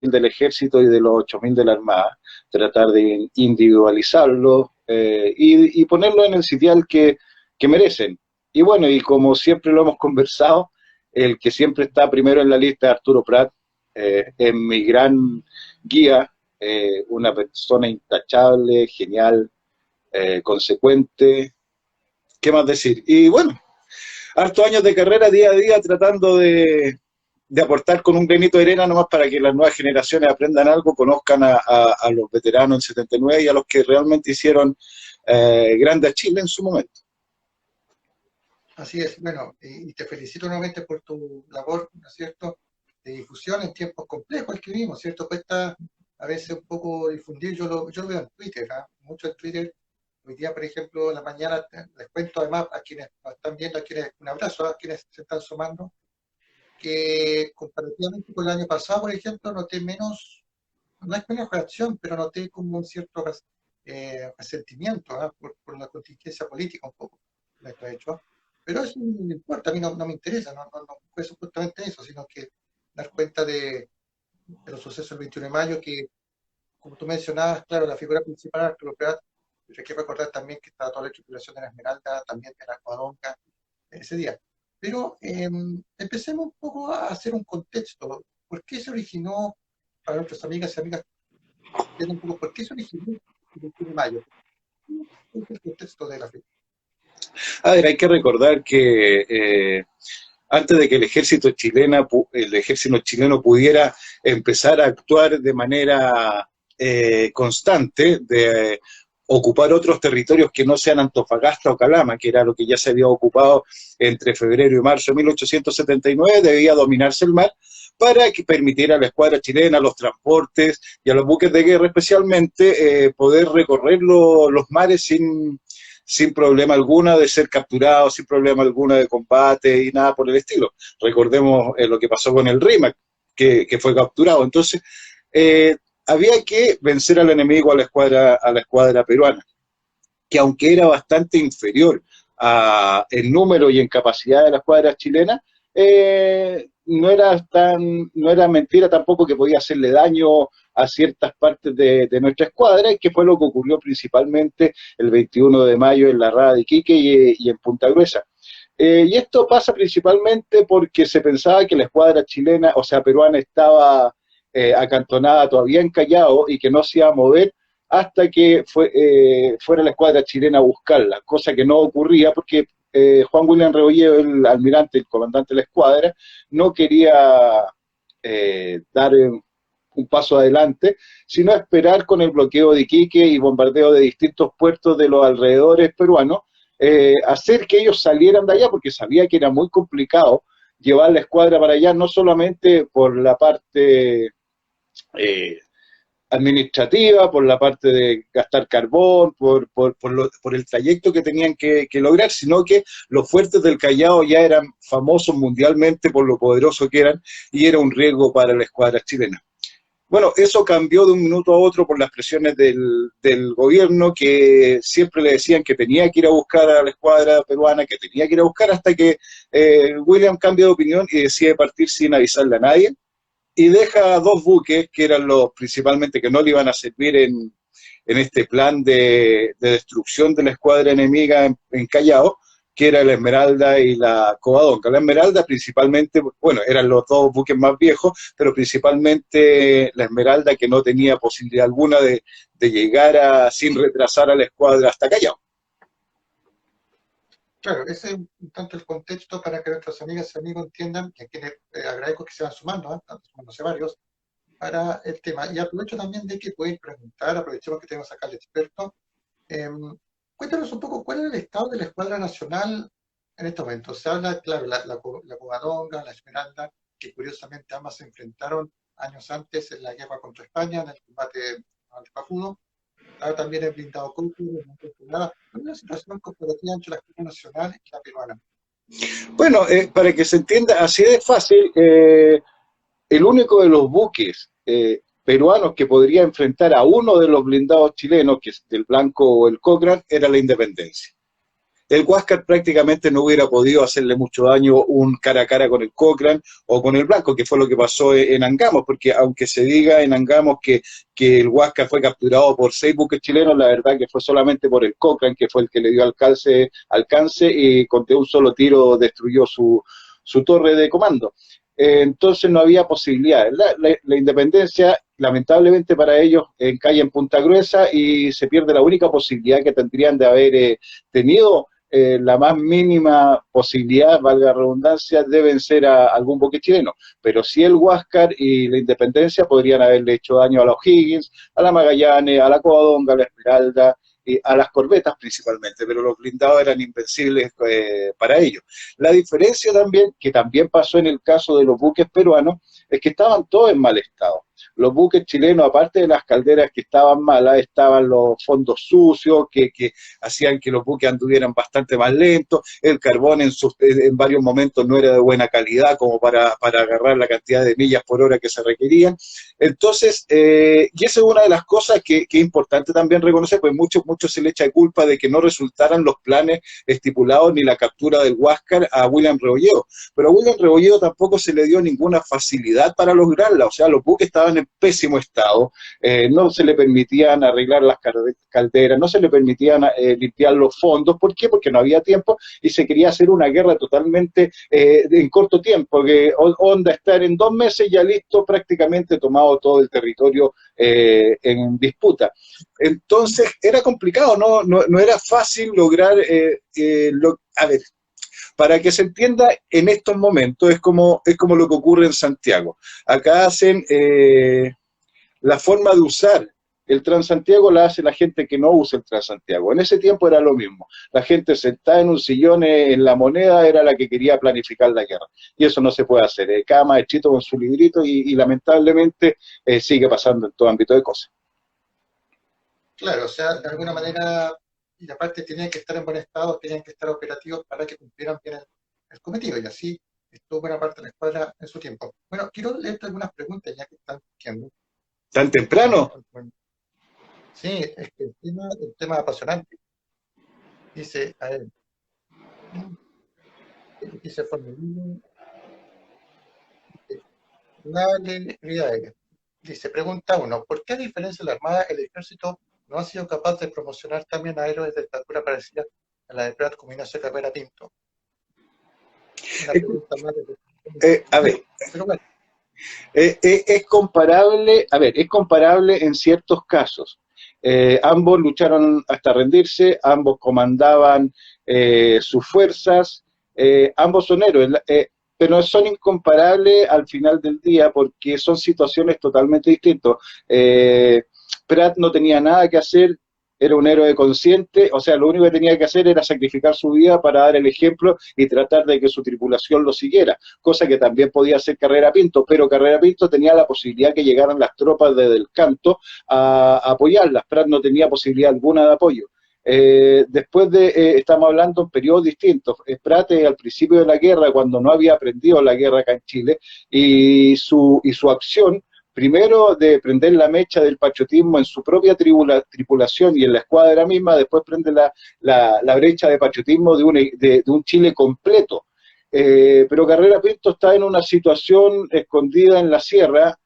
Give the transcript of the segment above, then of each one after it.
del ejército y de los 8.000 de la armada, tratar de individualizarlo y ponerlo en el sitial que merecen. Y bueno, y como siempre lo hemos conversado, el que siempre está primero en la lista es Arturo Prat, es mi gran guía, una persona intachable, genial, consecuente. ¿Qué más decir? Y bueno, hartos años de carrera día a día tratando de aportar con un granito de arena nomás para que las nuevas generaciones aprendan algo, conozcan a los veteranos en 79 y a los que realmente hicieron grande a Chile en su momento. Así es, bueno, y te felicito nuevamente por tu labor, ¿no es cierto?, de difusión en tiempos complejos que vivimos, ¿cierto? Cuesta a veces un poco difundir, yo lo veo en Twitter, ¿ah? Mucho en Twitter. Hoy día, por ejemplo, en la mañana les cuento además a quienes nos están viendo, a quienes, un abrazo a quienes se están sumando, que comparativamente con el año pasado, por ejemplo, noté menos, no es menos reacción, pero noté como un cierto resentimiento, ¿ah? Por la contingencia política un poco de esto hecho. Pero eso no me importa, a mí no me interesa, no fue supuestamente eso, sino que dar cuenta de los sucesos del 21 de mayo, que como tú mencionabas, claro, la figura principal, Arturo Prat, pero hay que recordar también que estaba toda la tripulación de la Esmeralda, también de la Covadonga, ese día. Pero empecemos un poco a hacer un contexto. ¿Por qué se originó, para nuestras amigas y amigas, un poco, por qué se originó el 21 de mayo? ¿Cuál es el contexto de la fecha? A ver, hay que recordar que antes de que el ejército chileno pudiera empezar a actuar de manera constante, de ocupar otros territorios que no sean Antofagasta o Calama, que era lo que ya se había ocupado entre febrero y marzo de 1879, debía dominarse el mar para que permitiera a la escuadra chilena, a los transportes y a los buques de guerra especialmente, poder recorrer los mares sin problema alguna de ser capturado, sin problema alguna de combate y nada por el estilo. Recordemos lo que pasó con el Rímac, que fue capturado. Entonces, había que vencer al enemigo a la escuadra peruana, que aunque era bastante inferior en número y en capacidad de la escuadra chilena, no era mentira tampoco que podía hacerle daño a ciertas partes de nuestra escuadra, y que fue lo que ocurrió principalmente el 21 de mayo en la Rada de Iquique y en Punta Gruesa. Y esto pasa principalmente porque se pensaba que la escuadra chilena, o sea, peruana, estaba acantonada todavía en Callao y que no se iba a mover hasta que fuera la escuadra chilena a buscarla, cosa que no ocurría porque Juan William Rebolledo, el almirante, el comandante de la escuadra, no quería dar un paso adelante, sino esperar con el bloqueo de Iquique y bombardeo de distintos puertos de los alrededores peruanos, hacer que ellos salieran de allá, porque sabía que era muy complicado llevar la escuadra para allá, no solamente por la parte eh, administrativa, por la parte de gastar carbón, por el trayecto que tenían que lograr, sino que los fuertes del Callao ya eran famosos mundialmente por lo poderoso que eran y era un riesgo para la escuadra chilena. Bueno, eso cambió de un minuto a otro por las presiones del gobierno, que siempre le decían que tenía que ir a buscar a la escuadra peruana, que tenía que ir a buscar, hasta que William cambia de opinión y decide partir sin avisarle a nadie, y deja dos buques que eran los principalmente que no le iban a servir en este plan de destrucción de la escuadra enemiga en Callao, que era la Esmeralda y la Covadonga. La Esmeralda principalmente, bueno, eran los dos buques más viejos, pero principalmente la Esmeralda, que no tenía posibilidad alguna de llegar sin retrasar a la escuadra hasta Callao. Claro, ese es un tanto el contexto para que nuestras amigas y amigos entiendan, y a quienes agradezco que se van sumando, están sumándose varios, para el tema. Y aprovecho también de que pueden preguntar, aprovechemos que tenemos acá al experto. Eh, Cuéntanos un poco cuál es el estado de la Escuadra Nacional en este momento. Se habla, claro, la Covadonga, la Esmeralda, que curiosamente ambas se enfrentaron años antes en la guerra contra España, en el combate al Pajudo. Estaba también el blindado Coco, una situación comparativa entre la Escuadra Nacional y la peruana. Bueno, para que se entienda, así de fácil, el único de los buques peruanos que podría enfrentar a uno de los blindados chilenos, que es del Blanco o el Cochrane, era la Independencia. el Huáscar prácticamente no hubiera podido hacerle mucho daño un cara a cara con el Cochrane o con el Blanco, que fue lo que pasó en Angamos, porque aunque se diga en Angamos que el Huáscar fue capturado por 6 buques chilenos, la verdad que fue solamente por el Cochrane, que fue el que le dio alcance y con un solo tiro destruyó su torre de comando. Entonces no había posibilidades. La independencia, lamentablemente para ellos, cae en Punta Gruesa y se pierde la única posibilidad que tendrían de haber tenido. La más mínima posibilidad, valga la redundancia, de vencer a algún buque chileno. Pero sí el Huáscar y la Independencia podrían haberle hecho daño a la O'Higgins, a la Magallanes, a la Covadonga, a la Esmeralda, y a las corbetas principalmente, pero los blindados eran invencibles para ellos. La diferencia también, que también pasó en el caso de los buques peruanos, es que estaban todos en mal estado. Los buques chilenos, aparte de las calderas que estaban malas, estaban los fondos sucios que hacían que los buques anduvieran bastante más lentos, el carbón en varios momentos no era de buena calidad como para agarrar la cantidad de millas por hora que se requerían. Entonces, y esa es una de las cosas que es importante también reconocer, pues mucho se le echa de culpa de que no resultaran los planes estipulados ni la captura del Huáscar a William Rebolledo, pero a William Rebolledo tampoco se le dio ninguna facilidad para lograrla, o sea, los buques estaban en pésimo estado, no se le permitían arreglar las calderas, no se le permitían limpiar los fondos. ¿Por qué? Porque no había tiempo y se quería hacer una guerra totalmente en corto tiempo, que onda estar en 2 meses ya listo, prácticamente tomado todo el territorio en disputa. Entonces era complicado, no era fácil lograr, a ver, para que se entienda en estos momentos, es como lo que ocurre en Santiago. Acá hacen la forma de usar el Transantiago la hace la gente que no usa el Transantiago. En ese tiempo era lo mismo. La gente sentada en un sillón en La Moneda era la que quería planificar la guerra. Y eso no se puede hacer. Cada maestrito con su librito y lamentablemente sigue pasando en todo ámbito de cosas. Claro, o sea, de alguna manera, y aparte tenían que estar en buen estado, tenían que estar operativos para que cumplieran bien el cometido, y así estuvo buena parte de la escuadra en su tiempo. Bueno, quiero leerte algunas preguntas ya que están surgiendo. ¿Tan temprano? Sí, es que el tema es apasionante. Dice, a ver, dice Formulino, dale, aérea. Dice, pregunta uno, ¿por qué a diferencia de la Armada, el Ejército no ha sido capaz de promocionar también a héroes de estatura parecida a la de Prat como Ignacio Carrera Pinto? Una pregunta más a ver, pero bueno. Es comparable, a ver, es comparable en ciertos casos. Ambos lucharon hasta rendirse, ambos comandaban sus fuerzas, ambos son héroes, pero son incomparables al final del día porque son situaciones totalmente distintas. Prat no tenía nada que hacer, era un héroe consciente, o sea, lo único que tenía que hacer era sacrificar su vida para dar el ejemplo y tratar de que su tripulación lo siguiera, cosa que también podía hacer Carrera Pinto, pero Carrera Pinto tenía la posibilidad que llegaran las tropas desde el Canto a apoyarlas. Prat no tenía posibilidad alguna de apoyo. Estamos hablando en periodos distintos. Prat al principio de la guerra, cuando no había aprendido la guerra acá en Chile, y su acción primero de prender la mecha del patriotismo en su propia tripulación y en la escuadra misma, después prende la brecha de patriotismo de un Chile completo. Pero Carrera Pinto está en una situación escondida en la sierra,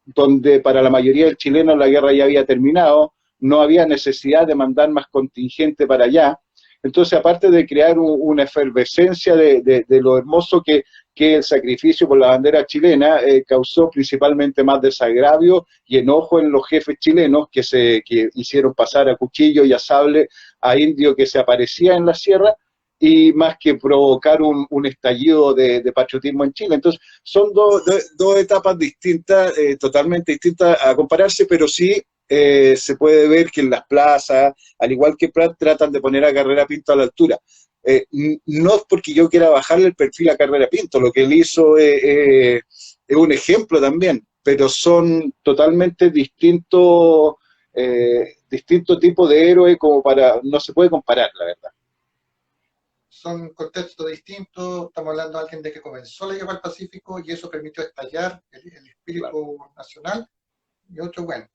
donde para la mayoría de chilenos la guerra ya había terminado, no había necesidad de mandar más contingente para allá. Entonces, aparte de crear una efervescencia de lo hermoso que el sacrificio por la bandera chilena, causó principalmente más desagravio y enojo en los jefes chilenos que hicieron pasar a cuchillo y a sable a indio que se aparecía en la sierra, y más que provocar un estallido de patriotismo en Chile. Entonces, son dos etapas distintas, totalmente distintas a compararse, pero sí se puede ver que en las plazas, al igual que Prat, tratan de poner a Carrera Pinto a la altura. No es porque yo quiera bajarle el perfil a Carrera Pinto, lo que él hizo es un ejemplo también, pero son totalmente distintos tipos de héroes, como no se puede comparar, la verdad. Son contextos distintos, estamos hablando de alguien de que comenzó la guerra al Pacífico y eso permitió estallar el espíritu nacional, y otro, bueno.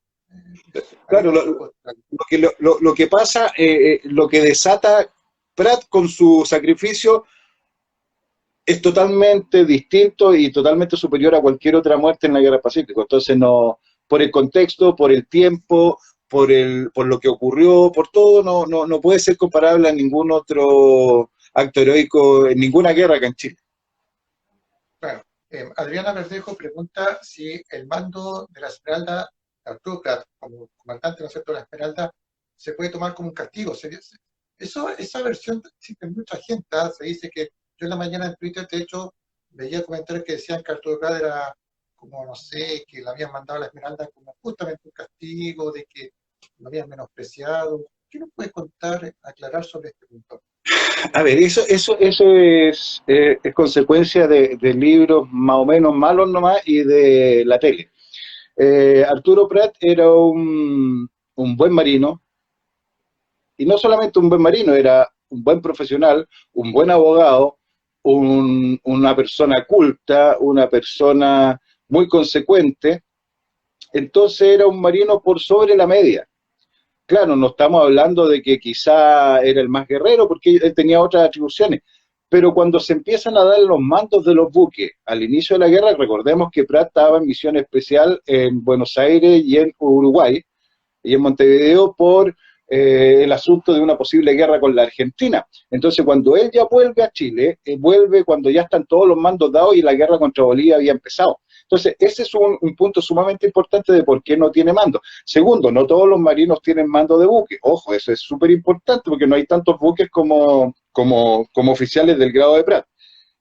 Claro, lo que pasa, lo que desata Prat con su sacrificio es totalmente distinto y totalmente superior a cualquier otra muerte en la Guerra del Pacífico. Entonces, no, por el contexto, por el tiempo, por lo que ocurrió, por todo, no puede ser comparable a ningún otro acto heroico en ninguna guerra acá en Chile. Claro. Adriana Verdejo pregunta si el mando de la Esmeralda, Arturo Prat, como comandante, ¿no es cierto?, de la Esmeralda, se puede tomar como un castigo. Esa versión existe en mucha gente. Se dice que yo en la mañana en Twitter, de hecho, veía comentarios que decían que Arturo Prat era como, no sé, que le habían mandado a la Esmeralda como justamente un castigo, de que lo habían menospreciado. ¿Qué nos puedes contar, aclarar sobre este punto? A ver, eso es consecuencia de libros más o menos malos nomás y de la tele. Arturo Prat era un buen marino, y no solamente un buen marino, era un buen profesional, un buen abogado, una persona culta, una persona muy consecuente. Entonces era un marino por sobre la media. Claro, no estamos hablando de que quizá era el más guerrero, porque él tenía otras atribuciones, pero cuando se empiezan a dar los mandos de los buques al inicio de la guerra, recordemos que Prat estaba en misión especial en Buenos Aires y en Uruguay, y en Montevideo por el asunto de una posible guerra con la Argentina. Entonces, cuando él ya vuelve a Chile, vuelve cuando ya están todos los mandos dados y la guerra contra Bolivia había empezado. Entonces, ese es un punto sumamente importante de por qué no tiene mando. Segundo, no todos los marinos tienen mando de buque. Ojo, eso es súper importante porque no hay tantos buques como oficiales del grado de Prat.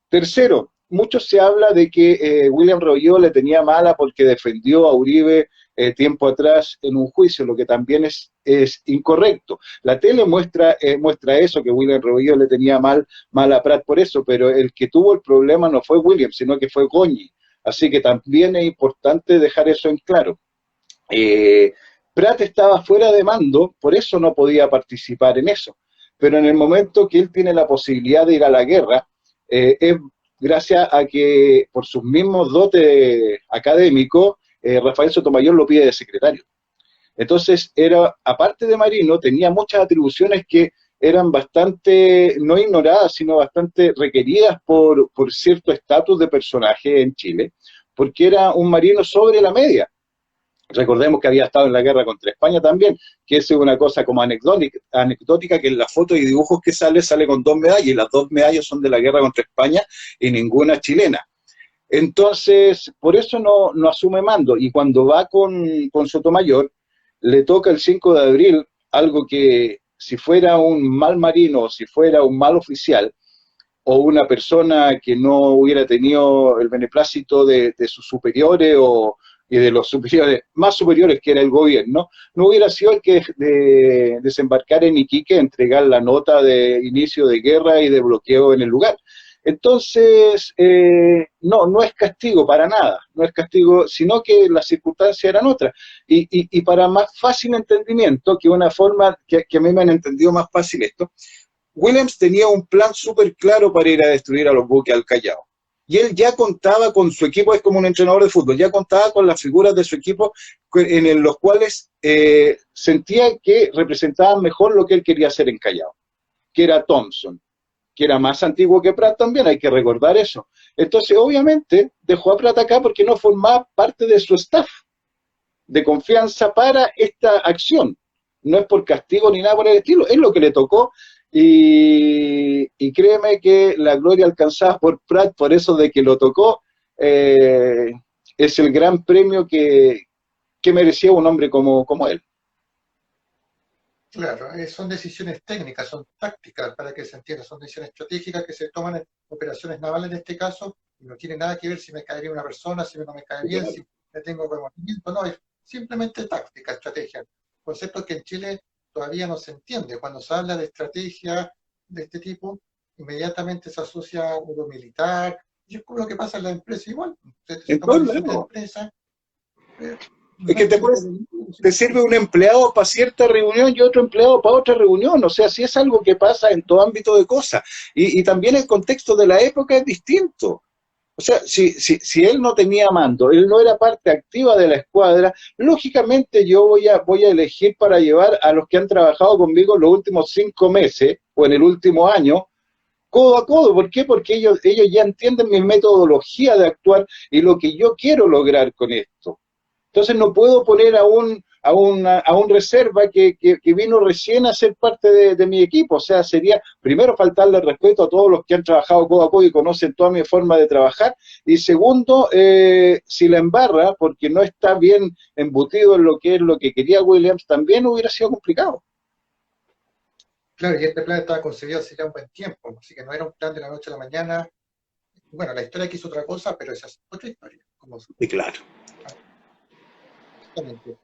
Tercero, mucho se habla de que William Royo le tenía mala porque defendió a Uribe tiempo atrás en un juicio, lo que también es incorrecto. La tele muestra eso, que William Royo le tenía mal a Prat por eso, pero el que tuvo el problema no fue William, sino que fue Goñi. Así que también es importante dejar eso en claro. Prat estaba fuera de mando, por eso no podía participar en eso. Pero en el momento que él tiene la posibilidad de ir a la guerra, es gracias a que por sus mismos dotes académicos, Rafael Sotomayor lo pide de secretario. Entonces, aparte de marino, tenía muchas atribuciones que eran bastante, no ignoradas, sino bastante requeridas por cierto estatus de personaje en Chile, porque era un marino sobre la media. Recordemos que había estado en la guerra contra España también, que es una cosa como anecdótica, que en las fotos y dibujos que sale con 2 medallas, y las 2 medallas son de la guerra contra España y ninguna chilena. Entonces, por eso no asume mando, y cuando va con Sotomayor, le toca el 5 de abril, algo que si fuera un mal marino, si fuera un mal oficial, o una persona que no hubiera tenido el beneplácito de sus superiores y de los superiores, más superiores que era el gobierno, no hubiera sido el que desembarcar en Iquique, entregar la nota de inicio de guerra y de bloqueo en el lugar. Entonces, no es castigo para nada, no es castigo, sino que las circunstancias eran otras. Y para más fácil entendimiento, que una forma que a mí me han entendido más fácil esto, Williams tenía un plan súper claro para ir a destruir a los buques al Callao. Y él ya contaba con su equipo, es como un entrenador de fútbol, ya contaba con las figuras de su equipo en los cuales sentía que representaban mejor lo que él quería hacer en Callao, que era Thompson, que era más antiguo que Prat también, hay que recordar eso. Entonces, obviamente, dejó a Prat acá porque no formaba parte de su staff de confianza para esta acción. No es por castigo ni nada por el estilo, es lo que le tocó. Y créeme que la gloria alcanzada por Prat, por eso de que lo tocó, es el gran premio que merecía un hombre como él. Claro, son decisiones técnicas, son tácticas, para que se entienda, son decisiones estratégicas que se toman en operaciones navales en este caso, y no tiene nada que ver si me cae bien una persona, si no me cae bien, si le tengo conocimiento, no, es simplemente táctica, estrategia. Conceptos que en Chile todavía no se entiende. Cuando se habla de estrategia de este tipo, inmediatamente se asocia a lo militar, y es como lo que pasa en la empresa igual. Se toma decisión de empresa. Es que te sirve un empleado para cierta reunión y otro empleado para otra reunión. O sea, sí es algo que pasa en todo ámbito de cosas. Y también el contexto de la época es distinto. O sea, si él no tenía mando, él no era parte activa de la escuadra, lógicamente yo voy a elegir para llevar a los que han trabajado conmigo los últimos 5 meses o en el último año, codo a codo. ¿Por qué? Porque ellos ya entienden mi metodología de actuar y lo que yo quiero lograr con esto. Entonces no puedo poner a un reserva que vino recién a ser parte de mi equipo. O sea, sería primero faltarle respeto a todos los que han trabajado codo a codo y conocen toda mi forma de trabajar. Y segundo, si la embarra, porque no está bien embutido en lo que es lo que quería Williams, también hubiera sido complicado. Claro, y este plan estaba concebido hace ya un buen tiempo, así que no era un plan de la noche a la mañana. Bueno, la historia quiso otra cosa, pero esa es otra historia. Como Y claro. exactamente.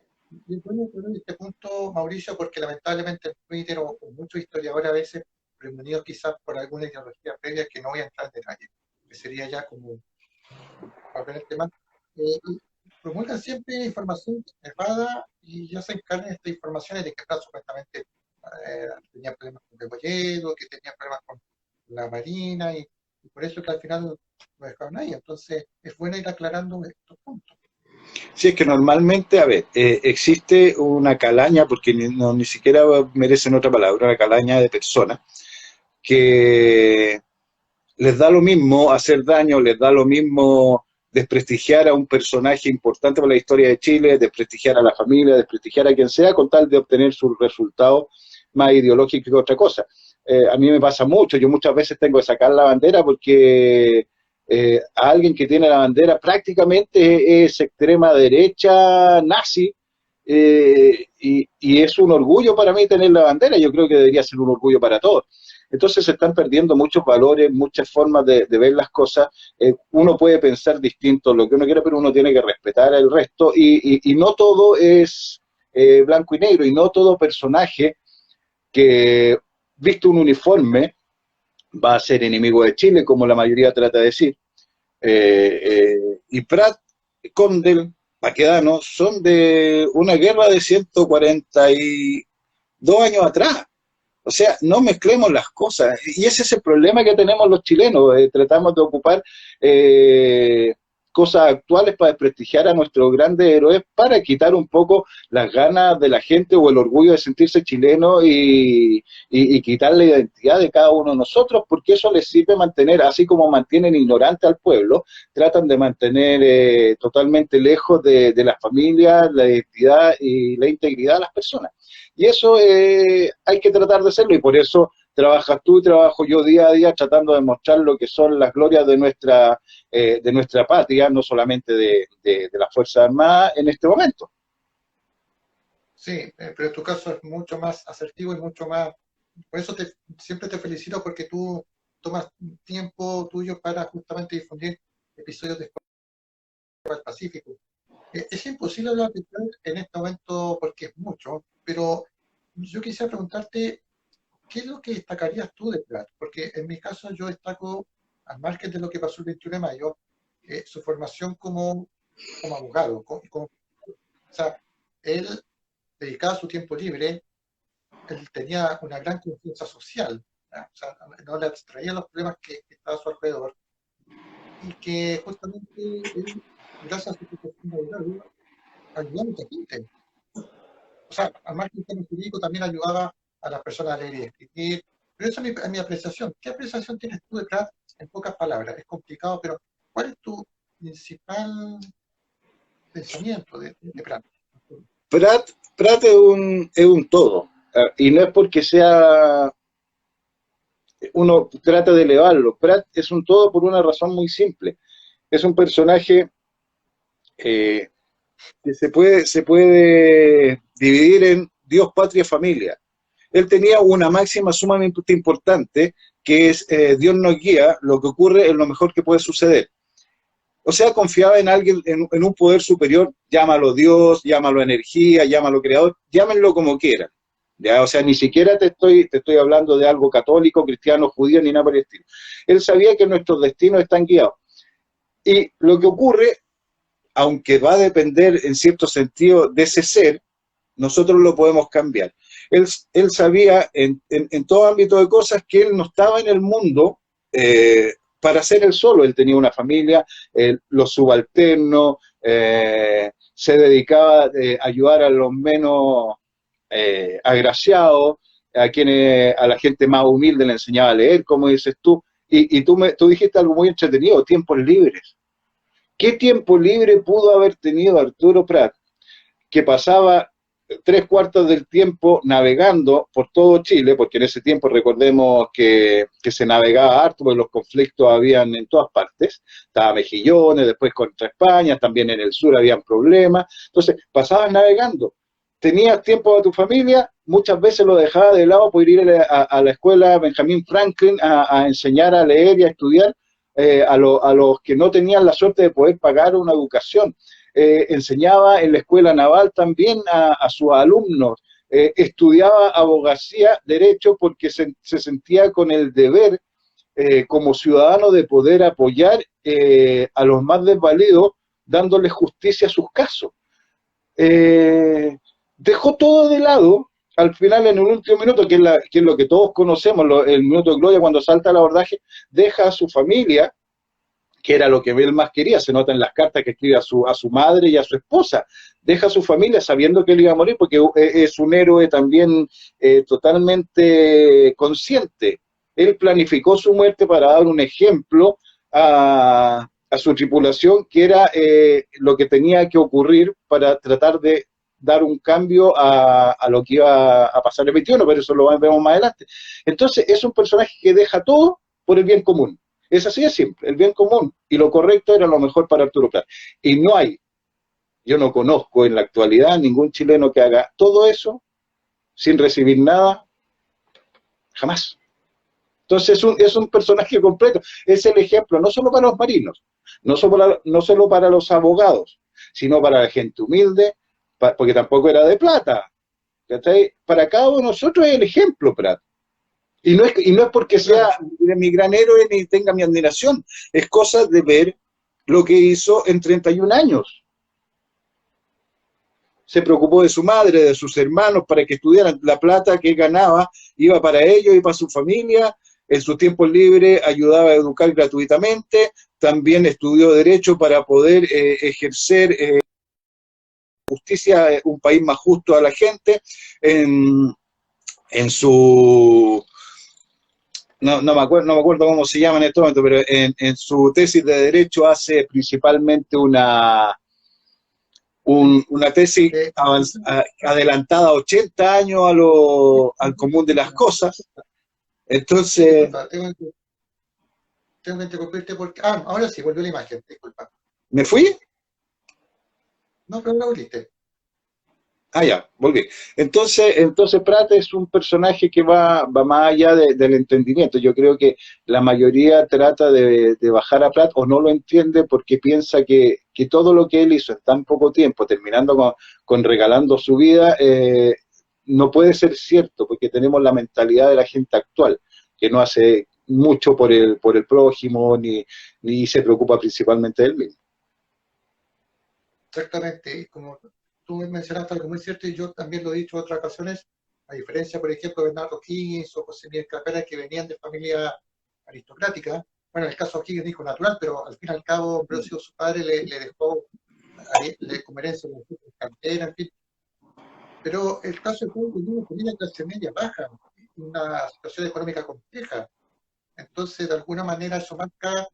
Y es bueno poner este punto, Mauricio, porque lamentablemente en Twitter o muchos historiadores a veces, premonidos quizás por alguna ideología previa que no voy a entrar en detalle, que sería ya como para ver el tema, y promulgan siempre información errada y ya se encargan estas informaciones de que Prat supuestamente tenía problemas con Rebolledo, que tenía problemas con la Marina y por eso que al final lo dejaron ahí. Entonces es bueno ir aclarando estos puntos. Sí, es que normalmente, a ver, existe una calaña, porque ni siquiera merecen otra palabra, una calaña de personas que les da lo mismo hacer daño, les da lo mismo desprestigiar a un personaje importante para la historia de Chile, desprestigiar a la familia, desprestigiar a quien sea, con tal de obtener sus resultados más ideológicos que otra cosa. A mí me pasa mucho, yo muchas veces tengo que sacar la bandera porque a alguien que tiene la bandera prácticamente es extrema derecha nazi, y es un orgullo para mí tener la bandera. Yo creo que debería ser un orgullo para todos. Entonces se están perdiendo muchos valores, muchas formas de ver las cosas. Uno puede pensar distinto lo que uno quiere, pero uno tiene que respetar al resto, y no todo es blanco y negro, y no todo personaje que visto un uniforme va a ser enemigo de Chile, como la mayoría trata de decir. Y Prat, Condel, Baquedano son de una guerra de 142 años atrás. O sea, no mezclemos las cosas. Y ese es el problema que tenemos los chilenos. Tratamos de ocupar cosas actuales para desprestigiar a nuestros grandes héroes, para quitar un poco las ganas de la gente o el orgullo de sentirse chileno, y quitar la identidad de cada uno de nosotros, porque eso les sirve mantener, así como mantienen ignorante al pueblo, tratan de mantener totalmente lejos de las familias, la identidad y la integridad de las personas. Y eso hay que tratar de hacerlo, y por eso trabajas tú y trabajo yo día a día tratando de mostrar lo que son las glorias de nuestra patria, no solamente de las Fuerzas Armadas en este momento. Sí, pero en tu caso es mucho más asertivo y mucho más... Por eso siempre te felicito porque tú tomas tiempo tuyo para justamente difundir episodios de Escuadra del Pacífico. Es imposible hablar de Prat en este momento porque es mucho, pero yo quisiera preguntarte, ¿qué es lo que destacarías tú de Prat? Porque en mi caso yo destaco, al margen de lo que pasó el 21 de mayo, su formación como abogado. O sea, él dedicaba su tiempo libre, él tenía una gran conciencia social, ¿ya? O sea, no le abstraía los problemas que estaban a su alrededor, y que justamente él, gracias a su profesión de abogado, ayudaba a mucha gente. O sea, al margen del jurídico también ayudaba a las personas a leer y escribir. Pero esa es mi apreciación. ¿Qué apreciación tienes tú de Prat en pocas palabras? Es complicado, pero ¿cuál es tu principal pensamiento de Prat? Prat es un todo, y no es porque sea, uno trata de elevarlo. Prat es un todo por una razón muy simple. Es un personaje eh, que se puede dividir en Dios, patria, familia. Él tenía una máxima sumamente importante, que es Dios nos guía, lo que ocurre es lo mejor que puede suceder. O sea, confiaba en alguien, en un poder superior, llámalo Dios, llámalo energía, llámalo creador, llámenlo como quieran. ¿Ya? O sea, ni siquiera te estoy hablando de algo católico, cristiano, judío, ni nada por el estilo. Él sabía que nuestros destinos están guiados. Y lo que ocurre, aunque va a depender en cierto sentido de ese ser, nosotros lo podemos cambiar. Él sabía en todo ámbito de cosas que él no estaba en el mundo para ser él solo. Él tenía una familia, los subalternos, se dedicaba a ayudar a los menos agraciados, a la gente más humilde le enseñaba a leer, como dices tú, y tú dijiste algo muy entretenido, tiempos libres. ¿Qué tiempo libre pudo haber tenido Arturo Prat, que pasaba 3/4 del tiempo navegando por todo Chile, porque en ese tiempo recordemos que se navegaba harto, porque los conflictos habían en todas partes, estaba Mejillones, después contra España, también en el sur habían problemas, entonces pasabas navegando, tenías tiempo de tu familia, muchas veces lo dejaba de lado por ir a la escuela Benjamin Franklin a enseñar a leer y a estudiar, a los que no tenían la suerte de poder pagar una educación. Enseñaba en la escuela naval también a sus alumnos, estudiaba abogacía, derecho, porque se sentía con el deber como ciudadano de poder apoyar a los más desvalidos, dándoles justicia a sus casos. Dejó todo de lado, al final en el último minuto, que es lo que todos conocemos, el minuto de gloria cuando salta al abordaje, deja a su familia, que era lo que él más quería, se nota en las cartas que escribe a su madre y a su esposa, deja a su familia sabiendo que él iba a morir, porque es un héroe también totalmente consciente. Él planificó su muerte para dar un ejemplo a su tripulación, que era lo que tenía que ocurrir para tratar de dar un cambio a lo que iba a pasar el 21, pero eso lo vemos más adelante. Entonces es un personaje que deja todo por el bien común. Es así de simple, el bien común y lo correcto era lo mejor para Arturo Prat. Y yo no conozco en la actualidad ningún chileno que haga todo eso sin recibir nada, jamás. Entonces es un personaje completo, es el ejemplo no solo para los marinos, no solo para los abogados, sino para la gente humilde, porque tampoco era de plata. ¿Cachai? Para cada uno de nosotros es el ejemplo, Prat. Y no es porque sea mi gran héroe ni tenga mi admiración, es cosa de ver lo que hizo en 31 años. Se preocupó de su madre, de sus hermanos, para que estudiaran. La plata que ganaba iba para ellos y para su familia. En su tiempo libre ayudaba a educar gratuitamente. También estudió Derecho para poder ejercer justicia, un país más justo a la gente. En su... No me acuerdo cómo se llama en este momento, pero en su tesis de Derecho hace principalmente una tesis adelantada 80 años al común de las cosas. Entonces... Disculpa, tengo que interrumpirte porque... ahora sí, volvió la imagen, disculpa. ¿Me fui? No, pero no volviste. Ya, volví. Entonces Prat es un personaje que va más allá del entendimiento. Yo creo que la mayoría trata de bajar a Prat o no lo entiende porque piensa que todo lo que él hizo en tan poco tiempo, terminando con regalando su vida, no puede ser cierto porque tenemos la mentalidad de la gente actual, que no hace mucho por el prójimo ni se preocupa principalmente de él mismo. Exactamente, como tú mencionaste algo muy cierto y yo también lo he dicho en otras ocasiones, a diferencia, por ejemplo, de Bernardo Higgins o José Miguel Capera, que venían de familia aristocrática. Bueno, en el caso de Higgins dijo natural, pero al fin y al cabo, Ambrosio, su padre, le dejó como herencia una cantera, en fin. Pero el caso de Higgins venía de familia clase media baja, una situación económica compleja. Entonces, de alguna manera, eso marca...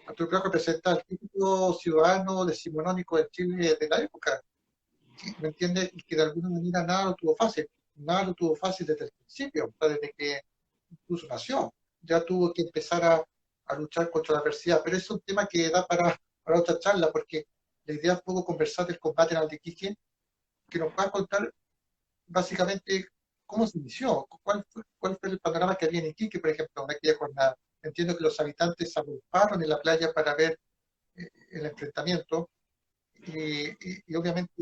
Arturo Prat representa al típico ciudadano decimonónico de Chile de la época, ¿me entiendes? Y que de alguna manera nada lo tuvo fácil desde el principio, desde que incluso nació, ya tuvo que empezar a luchar contra la adversidad, pero es un tema que da para otra charla, porque la idea es un poco conversar del combate en Aldequique, que nos va a contar básicamente cómo se inició, cuál fue el panorama que había en Iquique, por ejemplo, en aquella jornada. Entiendo que los habitantes se agruparon en la playa para ver el enfrentamiento y obviamente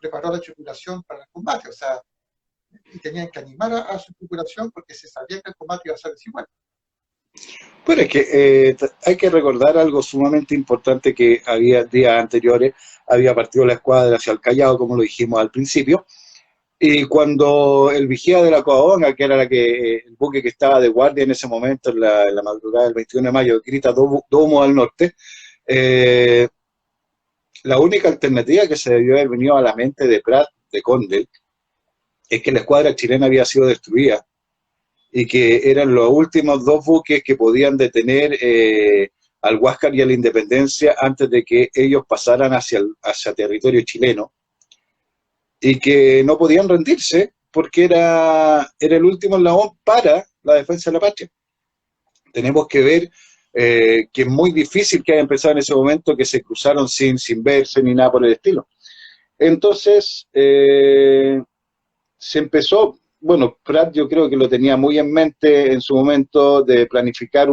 preparó la tripulación para el combate, o sea, y tenían que animar a su tripulación porque se sabía que el combate iba a ser desigual. Bueno, es que hay que recordar algo sumamente importante que había días anteriores, había partido la escuadra hacia el Callao, como lo dijimos al principio, Y cuando el vigía de la Covadonga, que era el buque que estaba de guardia en ese momento, en la madrugada del 21 de mayo, grita Domo al norte, eh, la única alternativa que se debió haber venido a la mente de Prat, de Condel, es que la escuadra chilena había sido destruida y que eran los últimos dos buques que podían detener al Huáscar y a la Independencia antes de que ellos pasaran hacia territorio chileno, y que no podían rendirse porque era el último eslabón para la defensa de la patria. Tenemos que ver que es muy difícil que haya empezado en ese momento, que se cruzaron sin verse ni nada por el estilo. Entonces, se empezó, bueno, Prat yo creo que lo tenía muy en mente en su momento de planificar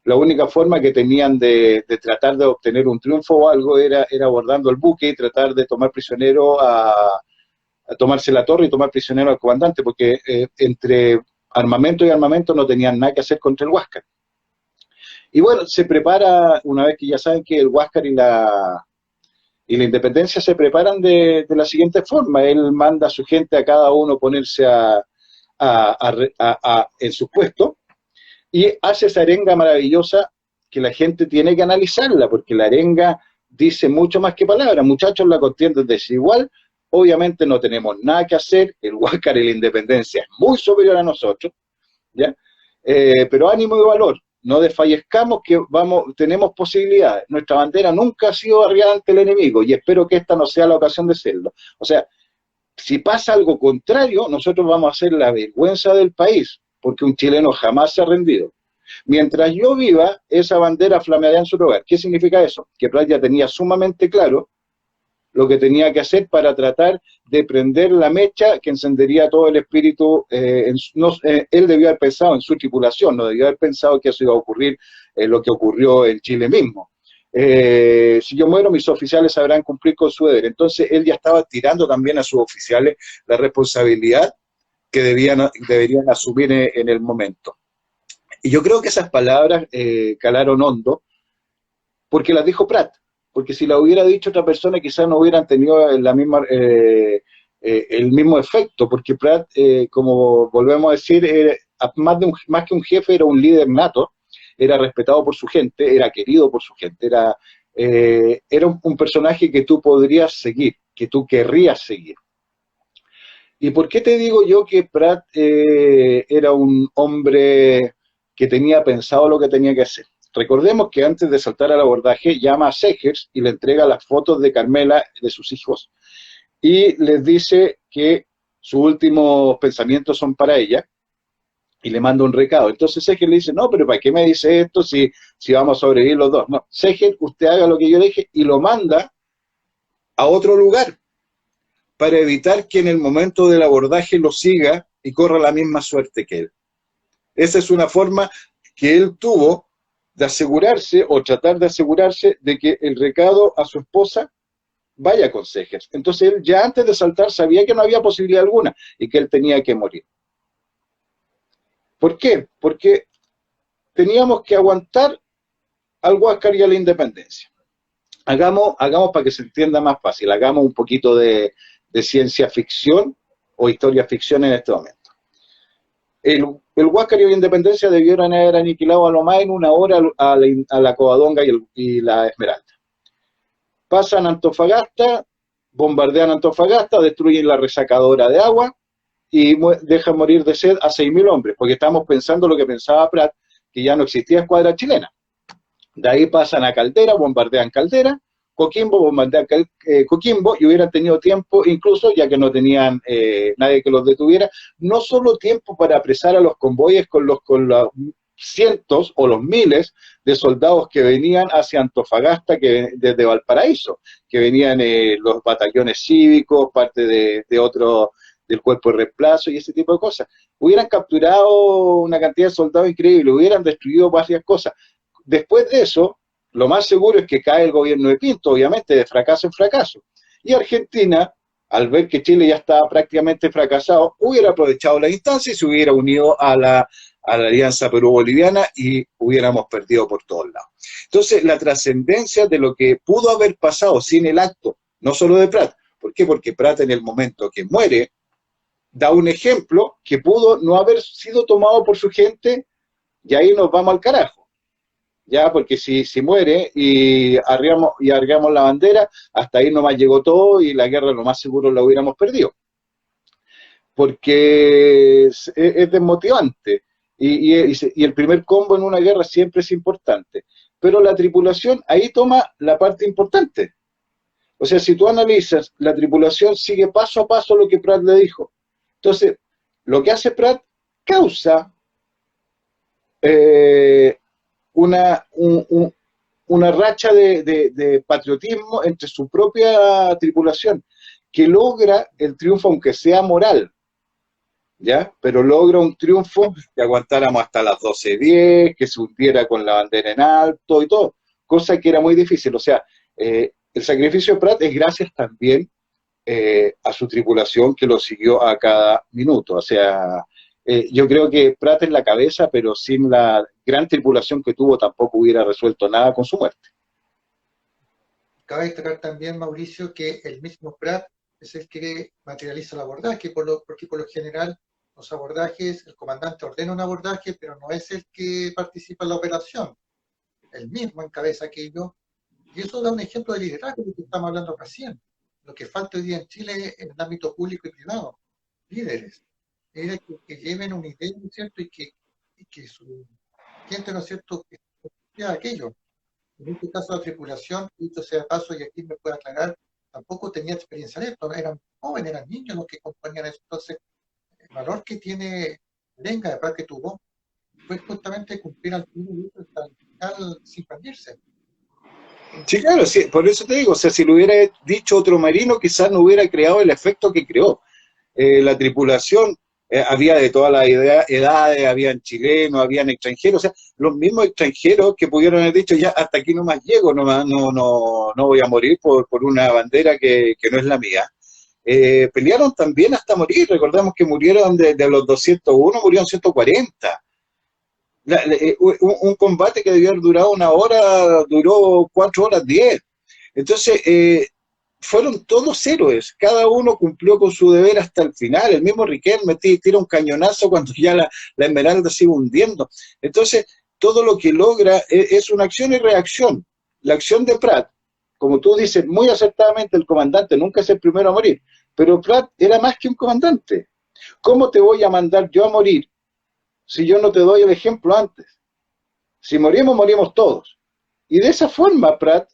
la única forma que tenían de tratar de obtener un triunfo o algo era abordando el buque y tratar de tomar prisionero a tomarse la torre y tomar prisionero al comandante, porque entre armamento y armamento no tenían nada que hacer contra el Huáscar. Y bueno, se prepara, una vez que ya saben que el Huáscar y la Independencia se preparan de la siguiente forma: él manda a su gente a cada uno ponerse en sus puestos, y hace esa arenga maravillosa que la gente tiene que analizarla, porque la arenga dice mucho más que palabras. Muchachos, la contienda es desigual, obviamente no tenemos nada que hacer, el Huáscar y la Independencia es muy superior a nosotros, ¿ya? Pero ánimo y valor, no desfallezcamos, que tenemos posibilidades. Nuestra bandera nunca ha sido arriada ante el enemigo, y espero que esta no sea la ocasión de serlo. O sea, si pasa algo contrario, nosotros vamos a ser la vergüenza del país, porque un chileno jamás se ha rendido. Mientras yo viva, esa bandera flameará en su lugar. ¿Qué significa eso? Que Prat ya tenía sumamente claro lo que tenía que hacer para tratar de prender la mecha que encendería todo el espíritu. Él debió haber pensado en su tripulación, no debió haber pensado que eso iba a ocurrir, lo que ocurrió en Chile mismo. Si yo muero, mis oficiales sabrán cumplir con su deber. Entonces él ya estaba tirando también a sus oficiales la responsabilidad que deberían asumir en el momento. Y yo creo que esas palabras calaron hondo, porque las dijo Prat, porque si la hubiera dicho otra persona quizás no hubieran tenido el mismo efecto, porque Prat, como volvemos a decir, más que un jefe, era un líder nato, era respetado por su gente, era querido por su gente, era un personaje que tú podrías seguir, que tú querrías seguir. ¿Y por qué te digo yo que Prat era un hombre que tenía pensado lo que tenía que hacer? Recordemos que antes de saltar al abordaje llama a Segers y le entrega las fotos de Carmela, de sus hijos, y les dice que sus últimos pensamientos son para ella, y le manda un recado. Entonces Segers le dice, no, pero ¿para qué me dice esto si vamos a sobrevivir los dos? No, Segers, usted haga lo que yo dije, y lo manda a otro lugar, para evitar que en el momento del abordaje lo siga y corra la misma suerte que él. Esa es una forma que él tuvo de asegurarse, o tratar de asegurarse, de que el recado a su esposa vaya con Segers. Entonces él ya antes de saltar sabía que no había posibilidad alguna y que él tenía que morir. ¿Por qué? Porque teníamos que aguantar al Huáscar y a la Independencia. Hagamos para que se entienda más fácil, hagamos un poquito de ciencia ficción o historia ficción en este momento. El Huáscar y la Independencia debieron haber aniquilado a lo más en una hora a la Covadonga y la Esmeralda. Pasan a Antofagasta, bombardean Antofagasta, destruyen la resacadora de agua y dejan morir de sed a 6.000 hombres, porque estamos pensando lo que pensaba Prat, que ya no existía escuadra chilena. De ahí pasan a Caldera, bombardean Caldera, Coquimbo, bombardean Coquimbo, y hubieran tenido tiempo, incluso ya que no tenían nadie que los detuviera, no solo tiempo para apresar a los convoyes con los cientos o los miles de soldados que venían hacia Antofagasta desde Valparaíso, que venían los batallones cívicos, parte de otro del cuerpo de reemplazo y ese tipo de cosas. Hubieran capturado una cantidad de soldados increíble, hubieran destruido varias cosas. Después de eso, lo más seguro es que cae el gobierno de Pinto, obviamente, de fracaso en fracaso. Y Argentina, al ver que Chile ya estaba prácticamente fracasado, hubiera aprovechado la instancia y se hubiera unido a la alianza Perú-Boliviana y hubiéramos perdido por todos lados. Entonces, la trascendencia de lo que pudo haber pasado sin el acto, no solo de Prat. ¿Por qué? Porque Prat, en el momento que muere, da un ejemplo que pudo no haber sido tomado por su gente, y ahí nos vamos al carajo. Ya, porque si muere y arriamos la bandera, hasta ahí nomás llegó todo y la guerra lo más seguro la hubiéramos perdido. Porque es desmotivante. Y el primer combo en una guerra siempre es importante. Pero la tripulación ahí toma la parte importante. O sea, si tú analizas, la tripulación sigue paso a paso lo que Pratt le dijo. Entonces, lo que hace Pratt causa eh, una racha de patriotismo entre su propia tripulación, que logra el triunfo, aunque sea moral, ¿ya? Pero logra un triunfo que aguantáramos hasta las 12:10, que se hundiera con la bandera en alto y todo, cosa que era muy difícil. O sea, el sacrificio de Pratt es gracias también a su tripulación que lo siguió a cada minuto. O sea, yo creo que Pratt en la cabeza, pero sin la gran tripulación que tuvo tampoco hubiera resuelto nada con su muerte. Cabe destacar también, Mauricio, que el mismo Pratt es el que materializa el abordaje, porque por lo general los abordajes, el comandante ordena un abordaje, pero no es el que participa en la operación. El mismo encabeza aquello, y eso da un ejemplo de liderazgo de lo que estamos hablando recién. Lo que falta hoy día en Chile en el ámbito público y privado, líderes que lleven una idea, ¿no es cierto? Y que su gente, ¿no es cierto?, que sea aquello. En este caso, la tripulación, dicho sea de paso, y aquí me puede aclarar, tampoco tenía experiencia en esto, eran jóvenes, eran niños los que componían eso. Entonces, el valor que tiene Lenga, de que tuvo, fue justamente cumplir al fin hasta el final sin rendirse. Sí, claro, sí, por eso te digo, o sea, si lo hubiera dicho otro marino, quizás no hubiera creado el efecto que creó. La tripulación, había de todas las edades, habían chilenos, habían extranjeros, o sea, los mismos extranjeros que pudieron haber dicho, ya hasta aquí nomás llego, no voy a morir por una bandera que no es la mía. Pelearon también hasta morir, recordamos que murieron de los 201, murieron 140. Un combate que debió haber durado 1 hora, duró 4 horas 10. Entonces, fueron todos héroes, cada uno cumplió con su deber hasta el final. El mismo Riquelme tira un cañonazo cuando ya la Esmeralda sigue hundiendo. Entonces, todo lo que logra es una acción y reacción. La acción de Pratt, como tú dices muy acertadamente, el comandante nunca es el primero a morir, pero Pratt era más que un comandante. ¿Cómo te voy a mandar yo a morir si yo no te doy el ejemplo antes? Si morimos, morimos todos. Y de esa forma Pratt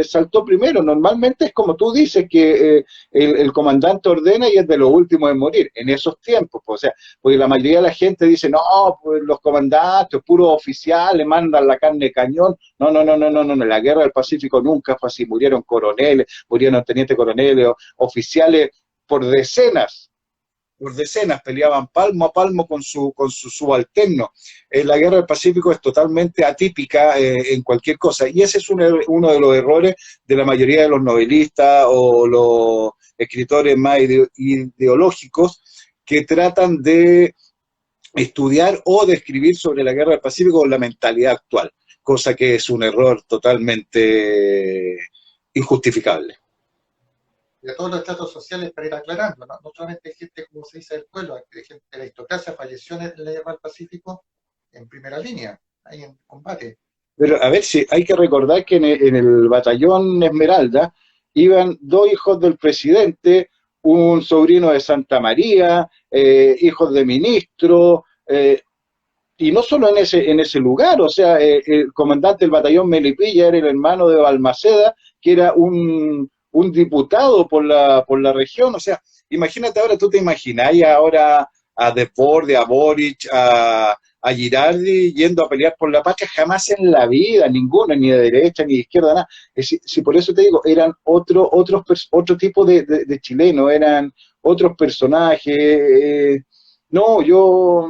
saltó primero. Normalmente es como tú dices, que el comandante ordena y es de los últimos en morir, en esos tiempos. Pues, o sea, porque la mayoría de la gente dice, no, pues los comandantes, puros oficiales, mandan la carne de cañón. No, no, no, no, no, no, en la guerra del Pacífico nunca fue así. Murieron coroneles, murieron tenientes coroneles, oficiales por decenas peleaban palmo a palmo con su subalterno. La guerra del Pacífico es totalmente atípica en cualquier cosa, y ese es uno de los errores de la mayoría de los novelistas o los escritores más ideológicos que tratan de estudiar o de escribir sobre la guerra del Pacífico con la mentalidad actual, cosa que es un error totalmente injustificable. Y a todos los estratos sociales para ir aclarando, ¿no? No solamente hay gente, como se dice, del pueblo, hay gente de la aristocracia falleció en la guerra del Pacífico en primera línea, ahí en combate. Pero a ver, si hay que recordar que en el batallón Esmeralda iban 2 hijos del presidente, un sobrino de Santa María, hijos de ministro, y no solo en ese lugar. O sea, el comandante del batallón Melipilla era el hermano de Balmaceda, que era un diputado por la región. O sea, imagínate ahora, tú te imaginas ahora a Desbordes, a Boric, a Girardi yendo a pelear por la patria. Jamás en la vida, ninguno, ni de derecha ni de izquierda, nada. Si por eso te digo, eran otro tipo de chilenos, eran otros personajes. No, yo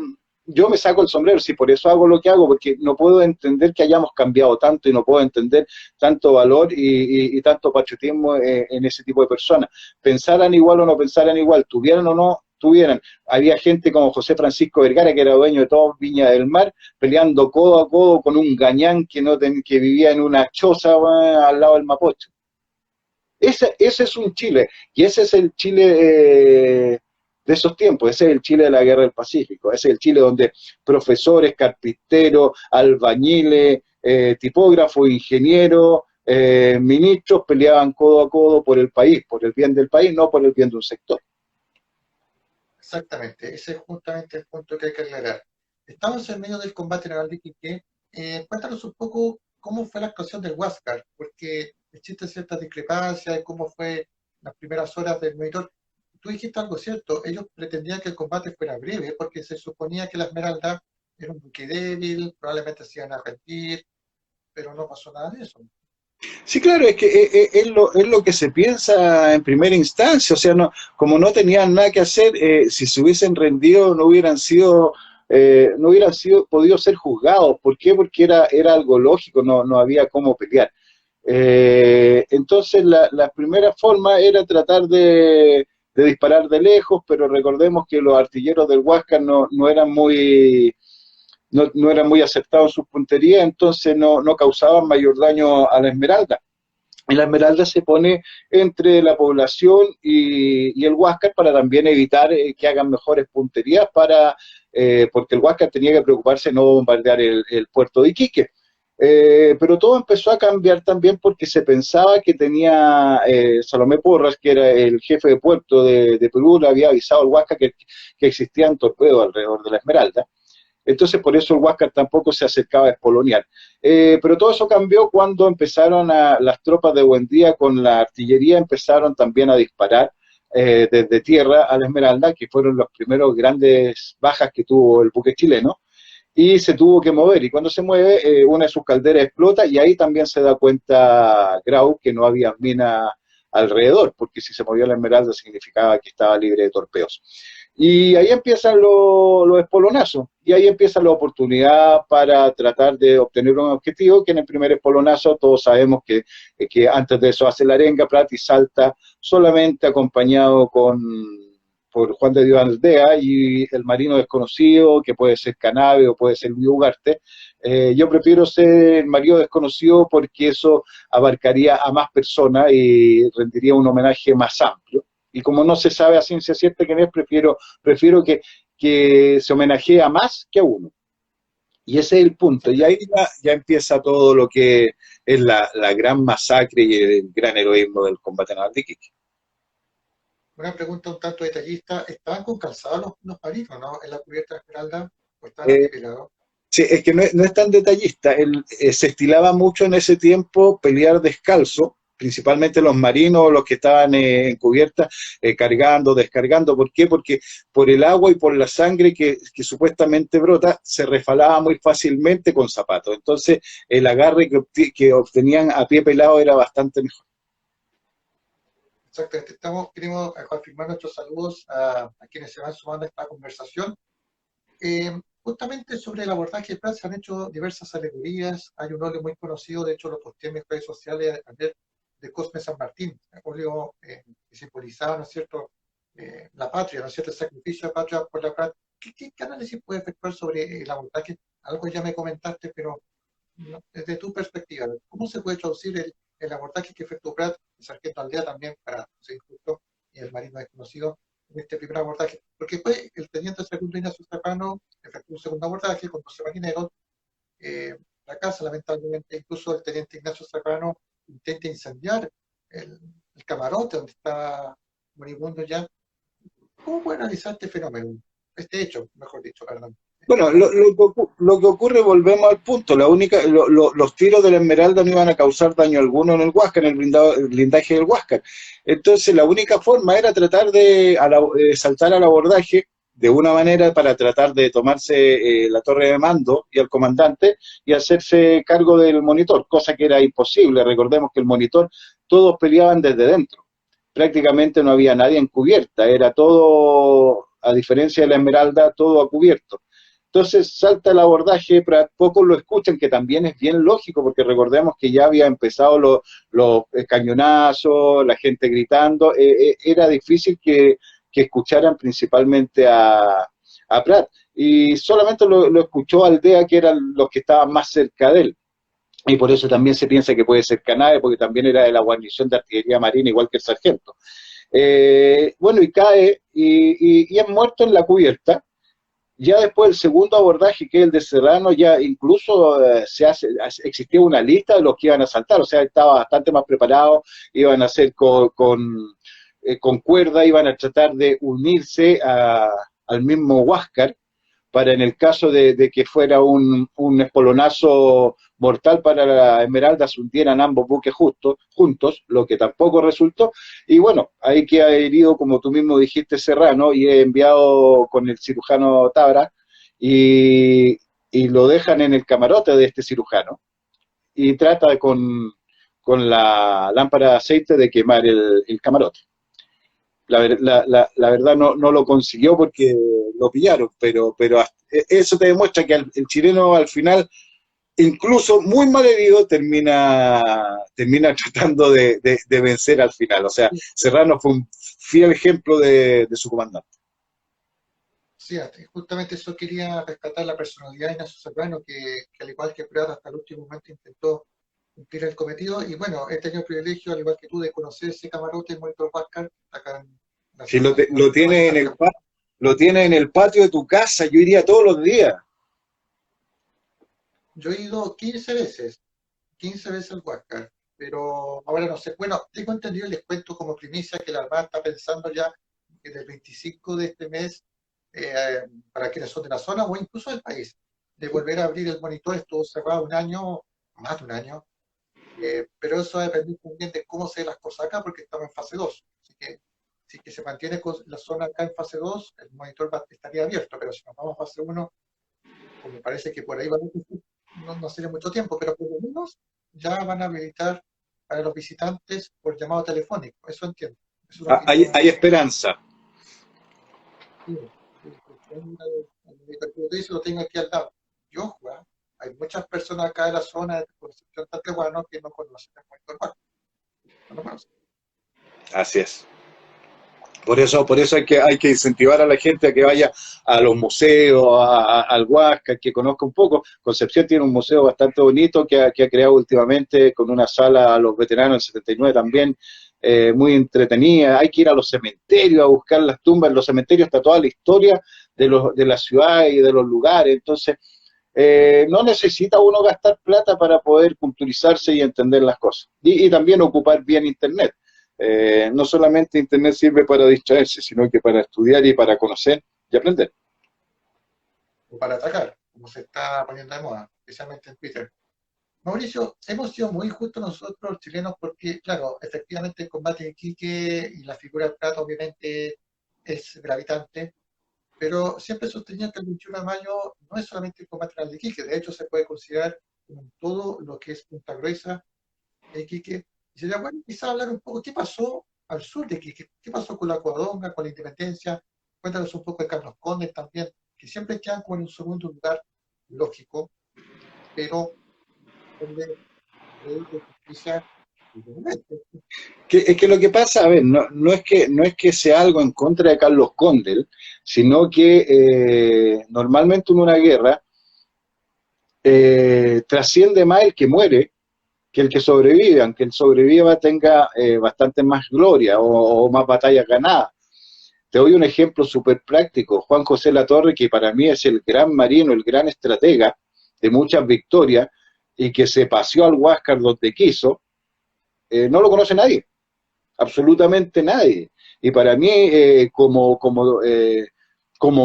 me saco el sombrero, sí, por eso hago lo que hago, porque no puedo entender que hayamos cambiado tanto, y no puedo entender tanto valor y tanto patriotismo en ese tipo de personas. Pensaran igual o no pensaran igual, tuvieran o no tuvieran. Había gente como José Francisco Vergara, que era dueño de todo Viña del Mar, peleando codo a codo con un gañán que vivía en una choza al lado del Mapocho. Ese es un Chile, y ese es el Chile de esos tiempos. Ese es el Chile de la Guerra del Pacífico, ese es el Chile donde profesores, carpinteros, albañiles, tipógrafos, ingenieros, ministros peleaban codo a codo por el país, por el bien del país, no por el bien de un sector. Exactamente, ese es justamente el punto que hay que aclarar. Estamos en medio del combate naval de Iquique. Cuéntanos un poco cómo fue la actuación del Huáscar, porque existen ciertas discrepancias de cómo fue las primeras horas del monitor. Tú dijiste algo cierto, ellos pretendían que el combate fuera breve porque se suponía que la Esmeralda era un buque débil, probablemente se iban a rendir, pero no pasó nada de eso. Sí, claro, es que es lo que se piensa en primera instancia, o sea, no, como no tenían nada que hacer, si se hubiesen rendido no hubieran sido podido ser juzgados. ¿Por qué? Porque era algo lógico, no había cómo pelear. Entonces la primera forma era tratar de disparar de lejos, pero recordemos que los artilleros del Huáscar no eran no eran muy acertados en sus punterías, entonces no causaban mayor daño a la Esmeralda. Y la Esmeralda se pone entre la población y el Huáscar para también evitar que hagan mejores punterías porque el Huáscar tenía que preocuparse de no bombardear el puerto de Iquique. Pero todo empezó a cambiar también porque se pensaba que tenía Salomé Porras, que era el jefe de puerto de Perú, le había avisado al Huáscar que existían torpedos alrededor de la Esmeralda. Entonces por eso el Huáscar tampoco se acercaba a espolonear. Pero todo eso cambió cuando empezaron las tropas de Buendía con la artillería, empezaron también a disparar desde tierra a la Esmeralda, que fueron los primeros grandes bajas que tuvo el buque chileno, y se tuvo que mover, y cuando se mueve, una de sus calderas explota, y ahí también se da cuenta Grau que no había mina alrededor, porque si se movía la Esmeralda significaba que estaba libre de torpedos. Y ahí empiezan los espolonazos, y ahí empieza la oportunidad para tratar de obtener un objetivo, que en el primer espolonazo todos sabemos que antes de eso hace la arenga, Prat y salta solamente acompañado por Juan de Dios Aldea y el marino desconocido, que puede ser Canave o puede ser Luis Ugarte. Yo prefiero ser el marino desconocido porque eso abarcaría a más personas y rendiría un homenaje más amplio. Y como no se sabe a ciencia cierta quién es, prefiero que se homenajee a más que a uno. Y ese es el punto. Y ahí ya empieza todo lo que es la gran masacre y el gran heroísmo del combate naval de Iquique. Una pregunta un tanto detallista, ¿estaban con calzados los marinos, no? En la cubierta de Esmeralda, o estaban a Eh, pie pelado. sí, es que no es tan detallista. Se estilaba mucho en ese tiempo pelear descalzo, principalmente los marinos, los que estaban en cubierta, cargando, descargando. ¿Por qué? Porque por el agua y por la sangre que supuestamente brota, se resbalaba muy fácilmente con zapatos. Entonces, el agarre que obtenían a pie pelado era bastante mejor. Exactamente, queremos confirmar nuestros saludos a quienes se van sumando a esta conversación. Justamente sobre el abordaje de Prat se han hecho diversas alegorías. Hay un óleo muy conocido, de hecho lo posteé en mis redes sociales ayer, de Cosme San Martín, óleo que simbolizaba, ¿no es cierto?, la patria, ¿no es cierto?, el sacrificio de patria por la Prat. ¿Qué análisis puede efectuar sobre el abordaje? Algo ya me comentaste, pero no, desde tu perspectiva, ¿cómo se puede traducir el abordaje que efectuó Prat, el sargento Aldea también, para ser injusto, y el marino desconocido, en este primer abordaje? Porque después el teniente segundo Ignacio Serrano efectuó un segundo abordaje con 12 marineros, la casa, lamentablemente, incluso el teniente Ignacio Serrano intenta incendiar el camarote donde está moribundo ya. ¿Cómo puede analizar este fenómeno? Este hecho, mejor dicho, perdón. Bueno, lo que ocurre, volvemos al punto, los tiros de la Esmeralda no iban a causar daño alguno en el Huáscar, en el blindaje del Huáscar. Entonces la única forma era tratar de saltar al abordaje de una manera para tratar de tomarse la torre de mando y al comandante y hacerse cargo del monitor, cosa que era imposible. Recordemos que el monitor todos peleaban desde dentro, prácticamente no había nadie en cubierta, era todo, a diferencia de la Esmeralda, todo a cubierto. Entonces salta el abordaje, pero pocos lo escuchan, que también es bien lógico, porque recordemos que ya había empezado los cañonazos, la gente gritando, era difícil que escucharan principalmente a Prat, y solamente lo escuchó Aldea, que eran los que estaban más cerca de él, y por eso también se piensa que puede ser Canave, porque también era de la guarnición de artillería marina, igual que el sargento. Bueno, y cae y es muerto en la cubierta. Ya después del segundo abordaje, que es el de Serrano, ya incluso existía una lista de los que iban a saltar, o sea, estaba bastante más preparado, iban a hacer con cuerda, iban a tratar de unirse al mismo Huáscar, para en el caso de que fuera un espolonazo mortal para la Esmeralda, se hundieran ambos buques juntos, lo que tampoco resultó. Y bueno, ahí queda herido, como tú mismo dijiste, Serrano, y he enviado con el cirujano Tabra, y lo dejan en el camarote de este cirujano, y trata con la lámpara de aceite de quemar el camarote. La verdad no lo consiguió porque lo pillaron, pero eso te demuestra que el chileno al final, incluso muy mal herido, termina tratando de vencer al final. O sea, Serrano fue un fiel ejemplo de su comandante. Sí, justamente eso quería rescatar la personalidad de Ignacio Serrano, que al igual que Prat hasta el último momento intentó cumplir el cometido. Y bueno, he tenido el privilegio, al igual que tú, de conocer ese camarote, el Monitor Huáscar, acá en la Si zona lo tienes en el patio de tu casa, yo iría todos los días. Yo he ido 15 veces al Huáscar, pero ahora no sé. Bueno, tengo entendido y les cuento como primicia que la Armada está pensando ya que del 25 de este mes, para quienes son de la zona o incluso del país, de volver a abrir el monitor. Estuvo cerrado un año, más de un año, pero eso va a depender también de cómo se den las cosas acá, porque estamos en fase 2. Así que si que se mantiene la zona acá en fase 2, el monitor estaría abierto, pero si nos vamos a fase 1, como parece que por ahí va a no sería mucho tiempo, pero por lo menos ya van a habilitar para los visitantes por llamado telefónico. Eso entiendo. Eso es lo que Hay esperanza. sí, lo tengo aquí al lado. Y ojo, hay muchas personas acá de la zona de Concepción Talcahuano que no conocen el Monitor Huáscar. No lo conocen. Así es. Por eso hay que incentivar a la gente a que vaya a los museos, al Huáscar, que conozca un poco. Concepción tiene un museo bastante bonito que ha creado últimamente, con una sala a los veteranos del 79 también, muy entretenida. Hay que ir a los cementerios a buscar las tumbas. En los cementerios está toda la historia de la ciudad y de los lugares. Entonces, no necesita uno gastar plata para poder culturizarse y entender las cosas. Y también ocupar bien Internet. No solamente Internet sirve para distraerse, sino que para estudiar y para conocer y aprender. O para atacar, como se está poniendo de moda, especialmente en Twitter. Mauricio, hemos sido muy justos nosotros, los chilenos, porque, claro, efectivamente el combate de Iquique y la figura del Prat obviamente es gravitante, pero siempre sostenía que el 21 de mayo no es solamente el combate real de Iquique, de hecho se puede considerar como todo lo que es Punta Gruesa de Iquique. Y sería bueno quizás hablar un poco qué pasó al sur de Iquique, qué pasó con la Covadonga, con la Independencia. Cuéntanos un poco de Carlos Condes también, que siempre quedan como en un segundo lugar lógico, pero donde de justicia Es que lo que pasa, a ver, no es que sea algo en contra de Carlos Condel, sino que normalmente en una guerra trasciende más el que muere que el que sobrevive, aunque el sobreviva tenga bastante más gloria o más batallas ganadas. Te doy un ejemplo súper práctico. Juan José Latorre, que para mí es el gran marino, el gran estratega de muchas victorias, y que se paseó al Huáscar donde quiso, no lo conoce nadie, absolutamente nadie. Y para mí, como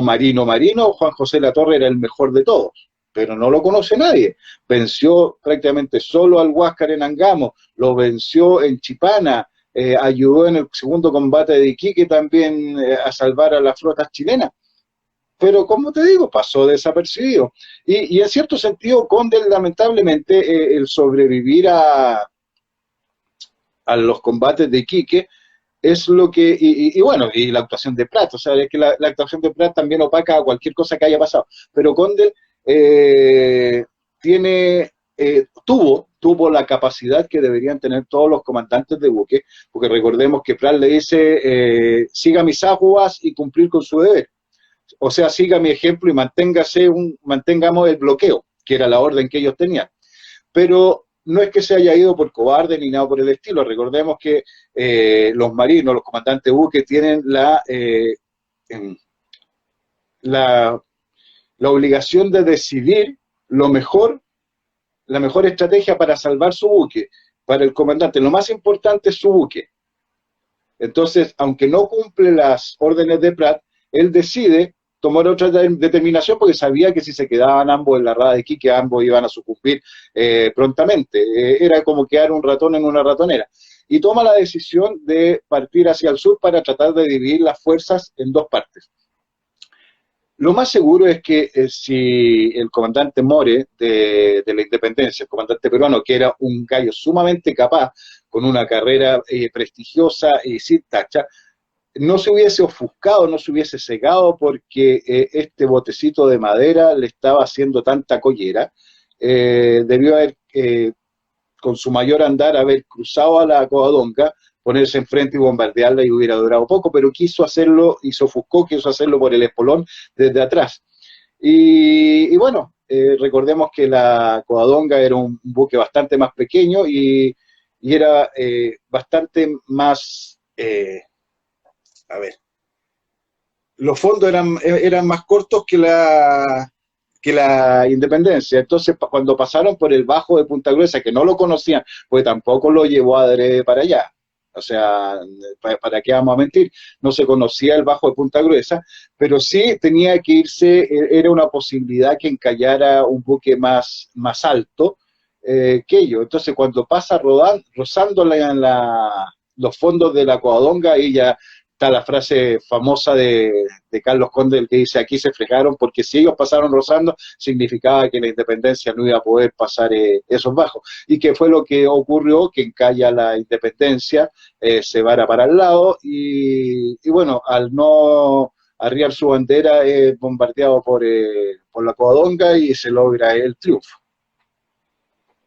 marino, Juan José Latorre era el mejor de todos, pero no lo conoce nadie. Venció prácticamente solo al Huáscar en Angamo, lo venció en Chipana, ayudó en el segundo combate de Iquique también a salvar a las flotas chilenas. Pero como te digo, pasó desapercibido. Y en cierto sentido, Condel, lamentablemente, el sobrevivir a los combates de Iquique es lo que, bueno, y la actuación de Prat, o sea, es que la actuación de Prat también opaca a cualquier cosa que haya pasado, pero Condel tuvo la capacidad que deberían tener todos los comandantes de buque, porque recordemos que Prat le dice, siga mis aguas y cumplir con su deber, o sea, siga mi ejemplo y mantengamos el bloqueo, que era la orden que ellos tenían, pero no es que se haya ido por cobarde ni nada por el estilo. Recordemos que los marinos, los comandantes buques, tienen la, la obligación de decidir lo mejor, la mejor estrategia para salvar su buque. Para el comandante, lo más importante es su buque. Entonces, aunque no cumple las órdenes de Prat, él decide tomar otra determinación porque sabía que si se quedaban ambos en la rada de Iquique, ambos iban a sucumbir prontamente. Era como quedar un ratón en una ratonera. Y toma la decisión de partir hacia el sur para tratar de dividir las fuerzas en dos partes. Lo más seguro es que si el comandante More de la Independencia, el comandante peruano, que era un gallo sumamente capaz, con una carrera prestigiosa y sin tacha, no se hubiese ofuscado, no se hubiese cegado porque este botecito de madera le estaba haciendo tanta collera, debió haber, con su mayor andar, haber cruzado a la Covadonga, ponerse enfrente y bombardearla y hubiera durado poco, pero quiso hacerlo y se ofuscó, quiso hacerlo por el espolón desde atrás. Y bueno, recordemos que la Covadonga era un buque bastante más pequeño y era bastante más, a ver, los fondos eran más cortos que la Independencia. Entonces, cuando pasaron por el bajo de Punta Gruesa, que no lo conocían, pues tampoco lo llevó adrede para allá. O sea, ¿para qué vamos a mentir? No se conocía el bajo de Punta Gruesa, pero sí tenía que irse, era una posibilidad que encallara un buque más alto que ellos. Entonces, cuando pasa rozando los fondos de la Covadonga, ahí ya está la frase famosa de Carlos Conde, el que dice: aquí se fregaron, porque si ellos pasaron rozando, significaba que la Independencia no iba a poder pasar esos bajos. Y que fue lo que ocurrió, que encalla la Independencia, se vara para el lado, y bueno, al no arriar su bandera, es bombardeado por la Covadonga y se logra el triunfo.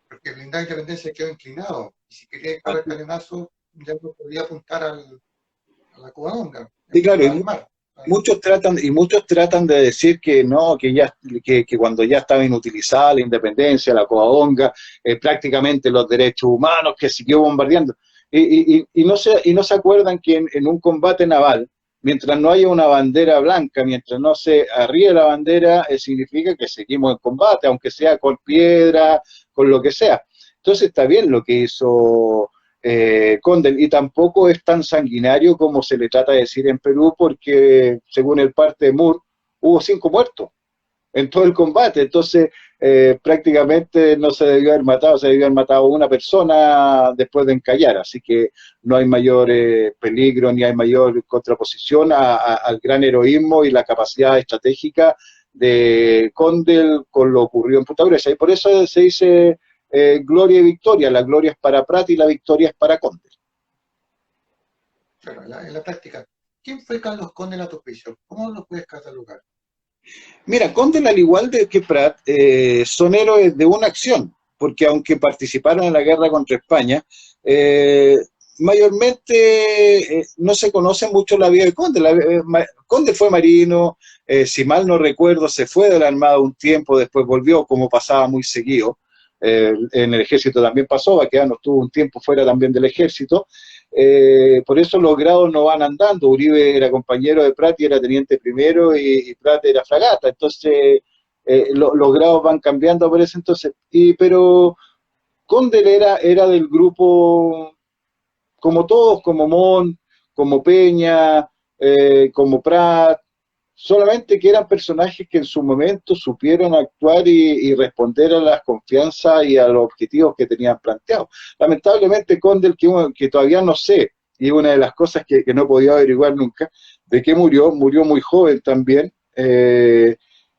Porque el blindado de Independencia quedó inclinado, y si quería disparar el cañonazo, ya no podía apuntar a la Covadonga. Sí, claro, muchos tratan de decir que no, que cuando ya estaba inutilizada la Independencia, la Covadonga, prácticamente los derechos humanos, que siguió bombardeando. Y no se acuerdan que en un combate naval, mientras no haya una bandera blanca, mientras no se arríe la bandera, significa que seguimos en combate, aunque sea con piedra, con lo que sea. Entonces está bien lo que hizo Condel, y tampoco es tan sanguinario como se le trata de decir en Perú, porque según el parte de Moore, hubo 5 muertos en todo el combate. Entonces prácticamente no se debió haber matado, se debió haber matado una persona después de encallar, así que no hay mayor peligro ni hay mayor contraposición al gran heroísmo y la capacidad estratégica de Condel con lo ocurrido en Punta Gruesa, y por eso se dice gloria y victoria. La gloria es para Prat y la victoria es para Condel. Claro, en la práctica, ¿quién fue Carlos Condel a tu juicio? ¿Cómo lo puedes catalogar? Mira, Condel, al igual que Prat, son héroes de una acción, porque aunque participaron en la guerra contra España, mayormente no se conoce mucho la vida de Condel. Condel fue marino, si mal no recuerdo, se fue de la Armada un tiempo, después volvió, como pasaba muy seguido. En el ejército también pasó, Baqueano estuvo un tiempo fuera también del ejército. Por eso los grados no van andando. Uribe era compañero de Prat y era teniente primero, y Prat era fragata. Entonces los grados van cambiando por ese entonces. Pero Condel era del grupo, como todos, como Montt, como Peña, como Prat, solamente que eran personajes que en su momento supieron actuar y responder a las confianzas y a los objetivos que tenían planteados. Lamentablemente Condel, que todavía no sé, y es una de las cosas que no he podido averiguar nunca, de qué murió muy joven también,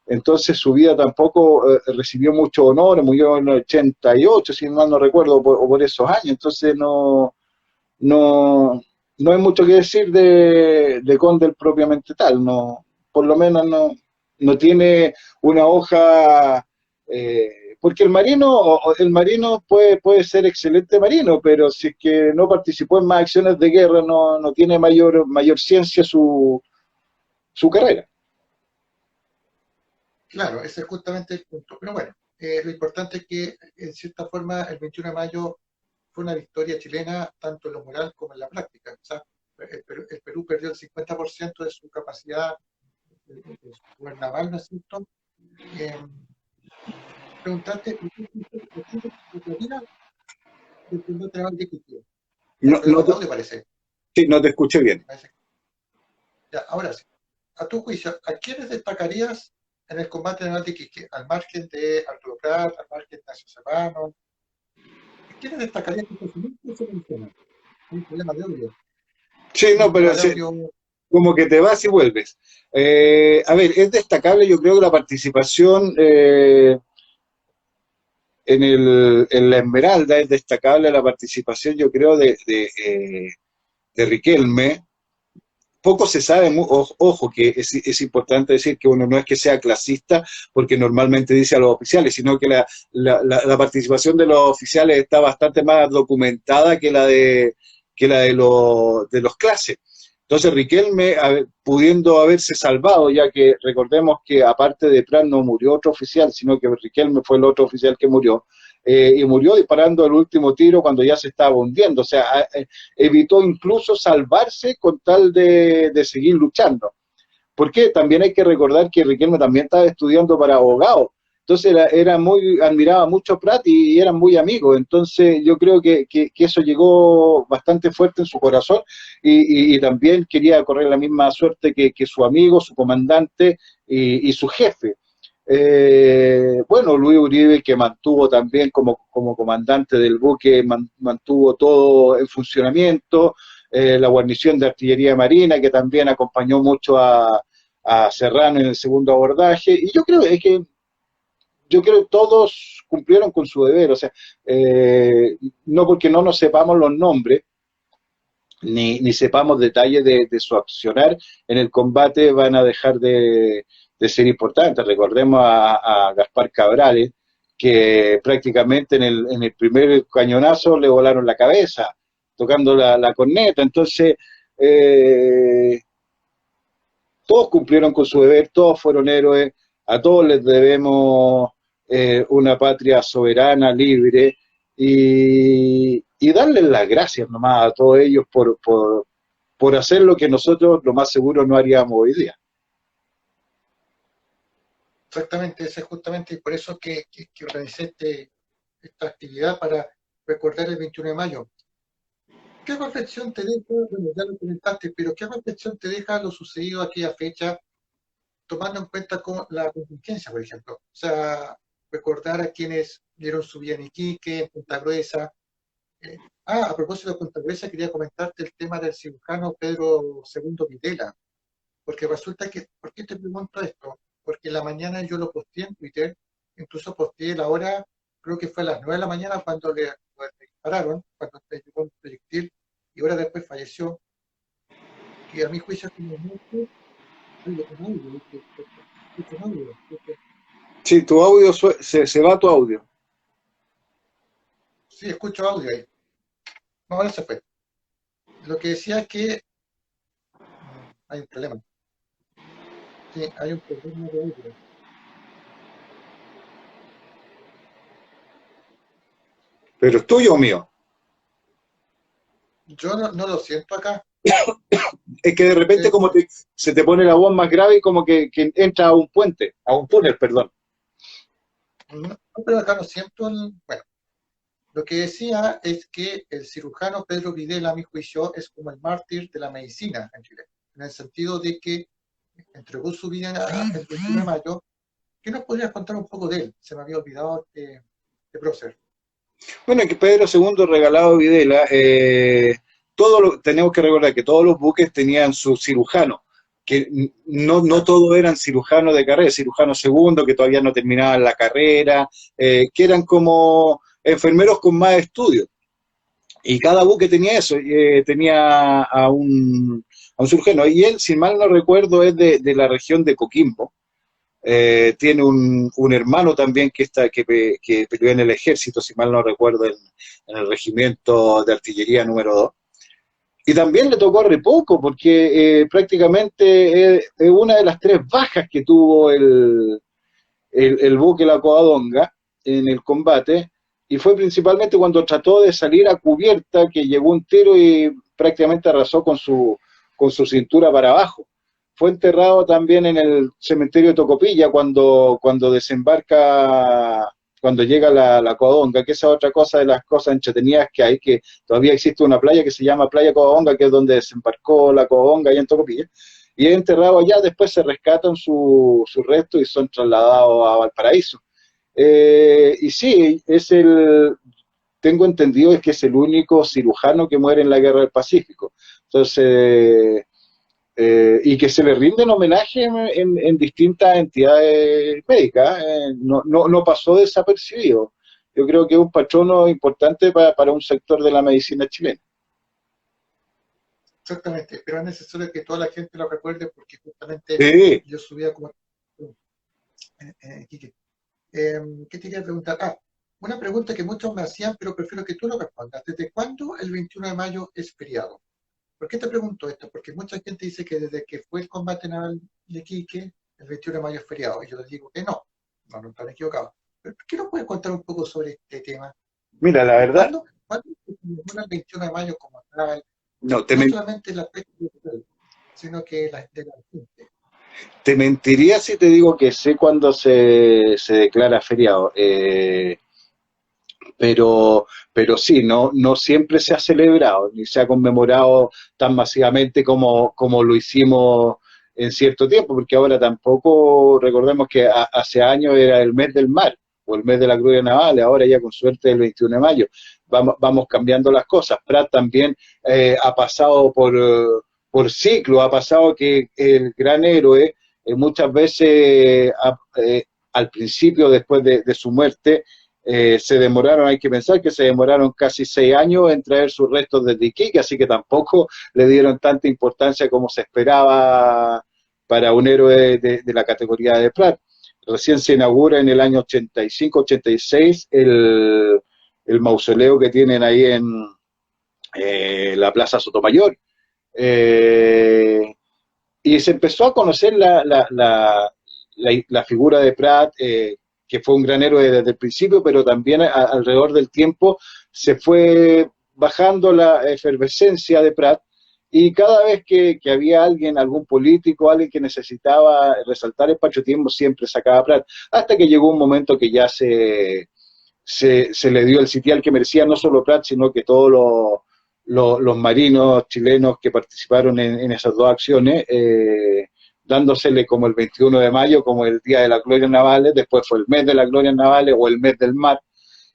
entonces su vida tampoco recibió mucho honor, murió en el 88, si mal no recuerdo, o por esos años. Entonces no hay mucho que decir de Condel propiamente tal. No, por lo menos no tiene una hoja, porque el marino puede ser excelente marino, pero si es que no participó en más acciones de guerra, no tiene mayor ciencia su carrera. Claro, ese es justamente el punto. Pero bueno, lo importante es que, en cierta forma, el 21 de mayo fue una victoria chilena, tanto en lo moral como en la práctica. O sea, el Perú perdió el 50% de su capacidad de su poder naval, ¿no es cierto? Eh, Preguntarte, ¿por qué del combate naval de Iquique? Hay No, problema de audio, parece. sí, no te escuché bien. Ya, ahora sí. A tu juicio, ¿a quiénes destacarías en el combate naval de Iquique? Al margen de Arturo Prat, al margen de Nacio Serrano. ¿A quiénes destacarías que no se mencionan? Hay un problema de audio. Sí, Hay un no, pero problema de audio. como que te vas y vuelves. A ver, es destacable, yo creo que la participación en la Esmeralda es destacable la participación, yo creo, de Riquelme. Poco se sabe, ojo, que es importante decir que uno no es que sea clasista, porque normalmente dice a los oficiales, sino que la participación de los oficiales está bastante más documentada que la de los clases. Entonces Riquelme, pudiendo haberse salvado, ya que recordemos que aparte de Prat no murió otro oficial, sino que Riquelme fue el otro oficial que murió, y murió disparando el último tiro cuando ya se estaba hundiendo. O sea, evitó incluso salvarse con tal de seguir luchando. Porque también hay que recordar que Riquelme también estaba estudiando para abogado. Entonces admiraba mucho a Prat y eran muy amigos. Entonces yo creo que eso llegó bastante fuerte en su corazón y también quería correr la misma suerte que su amigo, su comandante y su jefe. Bueno, Luis Uribe, que mantuvo también como comandante del buque, mantuvo todo en funcionamiento, la guarnición de artillería marina, que también acompañó mucho a Serrano en el segundo abordaje, y yo creo que todos cumplieron con su deber. O sea, no porque no nos sepamos los nombres, ni sepamos detalles de su accionar en el combate, van a dejar de ser importantes. Recordemos a Gaspar Cabrales, que prácticamente en el primer cañonazo le volaron la cabeza, tocando la corneta. Entonces, todos cumplieron con su deber, todos fueron héroes, a todos les debemos una patria soberana, libre, y darles las gracias nomás a todos ellos por hacer lo que nosotros lo más seguro no haríamos hoy día. Exactamente, ese es justamente, y por eso que organicé esta actividad para recordar el 21 de mayo. ¿Qué reflexión te deja, bueno, ya lo comentaste, pero qué reflexión te deja lo sucedido a aquella fecha, tomando en cuenta la contingencia, por ejemplo? O sea, recordar a quienes dieron su vida en Iquique, en Punta Gruesa. A propósito de Punta Gruesa, quería comentarte el tema del cirujano Pedro II Videla, porque resulta que, ¿por qué te pregunto esto? Porque en la mañana yo lo posteé en Twitter, incluso posteé la hora, creo que fue a las 9 de la mañana cuando le dispararon, cuando le llegó un proyectil, y horas después falleció. Y a mi juicio es como mucho, escucho audio. Sí, tu audio, se va tu audio. Sí, escucho audio ahí. No, ahora se fue. Lo que decía es que hay un problema. Sí, hay un problema de audio. ¿Pero es tuyo o mío? Yo no lo siento acá. Es que de repente Eh, se te pone la voz más grave y como que entra a un puente, a un túnel, perdón. no, pero acá no siento bueno, lo que decía es que el cirujano Pedro Videla, a mi juicio, es como el mártir de la medicina en Chile, en el sentido de que entregó su vida el 21 de mayo. ¿Qué nos podrías contar un poco de él? Se me había olvidado de prócer. Bueno, que Pedro II regalado Videla, tenemos que recordar que todos los buques tenían su cirujano, que no todos eran cirujanos de carrera, cirujano segundo, que todavía no terminaban la carrera, que eran como enfermeros con más estudios. Y cada buque tenía eso, tenía a un cirujano. Y él, si mal no recuerdo, es de la región de Coquimbo. Tiene un hermano también que peleó en el ejército, si mal no recuerdo, en el regimiento de artillería número 2. Y también le tocó re poco, porque prácticamente es una de las tres bajas que tuvo el buque La Covadonga. en el combate, y fue principalmente cuando trató de salir a cubierta que llegó un tiro y prácticamente arrasó con su cintura para abajo. Fue enterrado también en el cementerio de Tocopilla cuando desembarca, cuando llega la Covadonga, que esa es otra cosa de las cosas entretenidas que hay, que todavía existe una playa que se llama Playa Covadonga, que es donde desembarcó la Covadonga allá en Tocopilla, y es enterrado allá, después se rescatan sus restos y son trasladados a Valparaíso. Y sí, tengo entendido es que es el único cirujano que muere en la Guerra del Pacífico. Entonces, y que se le rinden homenaje en distintas entidades médicas, no pasó desapercibido. Yo creo que es un patrono importante para un sector de la medicina chilena. Exactamente, pero es necesario que toda la gente lo recuerde porque justamente Sí. yo subía como... Quique. ¿Qué te quería preguntar? Una pregunta que muchos me hacían, pero prefiero que tú lo respondas. ¿Desde cuándo el 21 de mayo es feriado? ¿Por qué te pregunto esto? Porque mucha gente dice que desde que fue el combate naval de Iquique, el 21 de mayo es feriado. Y yo les digo que no están equivocados. ¿Pero por qué nos puedes contar un poco sobre este tema? Mira, la verdad, ¿Cuándo se conmemora el 21 de mayo como tal? no, No solamente la fecha, sino que de la gente. te mentiría si te digo que sé cuándo se declara feriado. Pero sí, no siempre se ha celebrado, ni se ha conmemorado tan masivamente como lo hicimos en cierto tiempo, porque ahora tampoco, recordemos que hace años era el mes del mar, o el mes de la gloria naval, ahora ya con suerte el 21 de mayo. Vamos cambiando las cosas. Prat también ha pasado por ciclo, ha pasado que el gran héroe muchas veces al principio, después de su muerte, se demoraron, hay que pensar que se demoraron casi 6 años en traer sus restos desde Iquique, así que tampoco le dieron tanta importancia como se esperaba para un héroe de la categoría de Prat. Recién se inaugura en el año 85-86 el mausoleo que tienen ahí en la Plaza Sotomayor. Y se empezó a conocer la figura de Prat, que fue un gran héroe desde el principio, pero también alrededor del tiempo se fue bajando la efervescencia de Prat, y cada vez que había alguien, algún político, alguien que necesitaba resaltar el patriotismo, siempre sacaba a Prat, hasta que llegó un momento que ya se le dio el sitial que merecía no solo Prat, sino que todos los marinos chilenos que participaron en esas dos acciones, dándosele como el 21 de mayo, como el Día de las Glorias Navales, después fue el mes de las Glorias Navales o el mes del mar,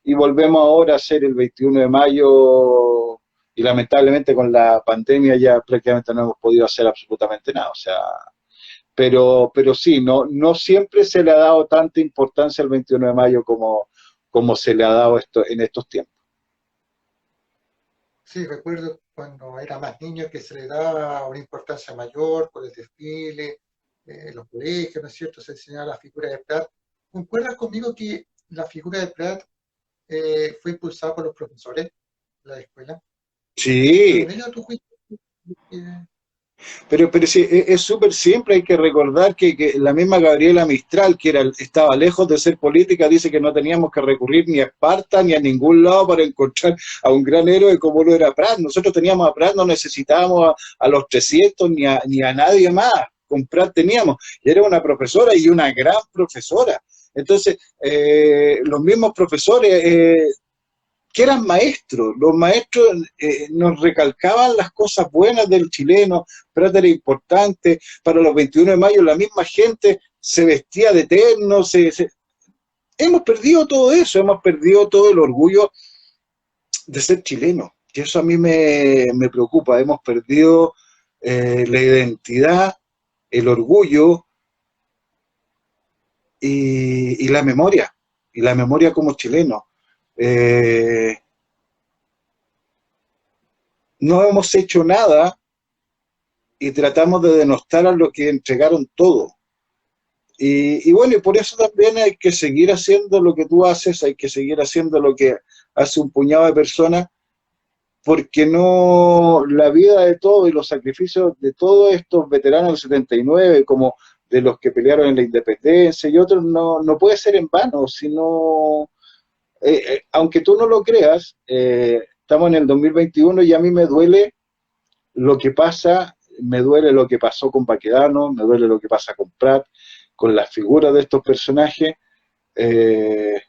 y volvemos ahora a ser el 21 de mayo, y lamentablemente con la pandemia ya prácticamente no hemos podido hacer absolutamente nada, o sea, pero sí, no siempre se le ha dado tanta importancia al 21 de mayo como se le ha dado en estos tiempos. Sí, recuerdo cuando era más niño que se le daba una importancia mayor por el desfile, los colegios, ¿no es cierto? Se enseñaba la figura de Prat. ¿Concuerdas conmigo que la figura de Prat fue impulsada por los profesores de la escuela? Sí, ¿Fueron ellos a tu juicio? pero sí, es súper simple, hay que recordar que la misma Gabriela Mistral, que estaba lejos de ser política, dice que no teníamos que recurrir ni a Esparta ni a ningún lado para encontrar a un gran héroe como lo era Prat. Nosotros teníamos a Prat, no necesitábamos a los 300 ni a nadie más. Con Prat teníamos, y era una profesora y una gran profesora. Entonces, los mismos profesores que eran maestros, los maestros nos recalcaban las cosas buenas del chileno, Prat era importante, para los 21 de mayo la misma gente se vestía de terno, hemos perdido todo eso, hemos perdido todo el orgullo de ser chileno, y eso a mí me preocupa, hemos perdido la identidad, el orgullo y la memoria como chileno. No hemos hecho nada y tratamos de denostar a los que entregaron todo. Y bueno, y por eso también hay que seguir haciendo lo que tú haces, hay que seguir haciendo lo que hace un puñado de personas, porque no, la vida de todos y los sacrificios de todos estos veteranos del 79, como de los que pelearon en la independencia y otros, no puede ser en vano, sino aunque tú no lo creas, estamos en el 2021 y a mí me duele lo que pasa, me duele lo que pasó con Baquedano, me duele lo que pasa con Prat, con las figuras de estos personajes, eh,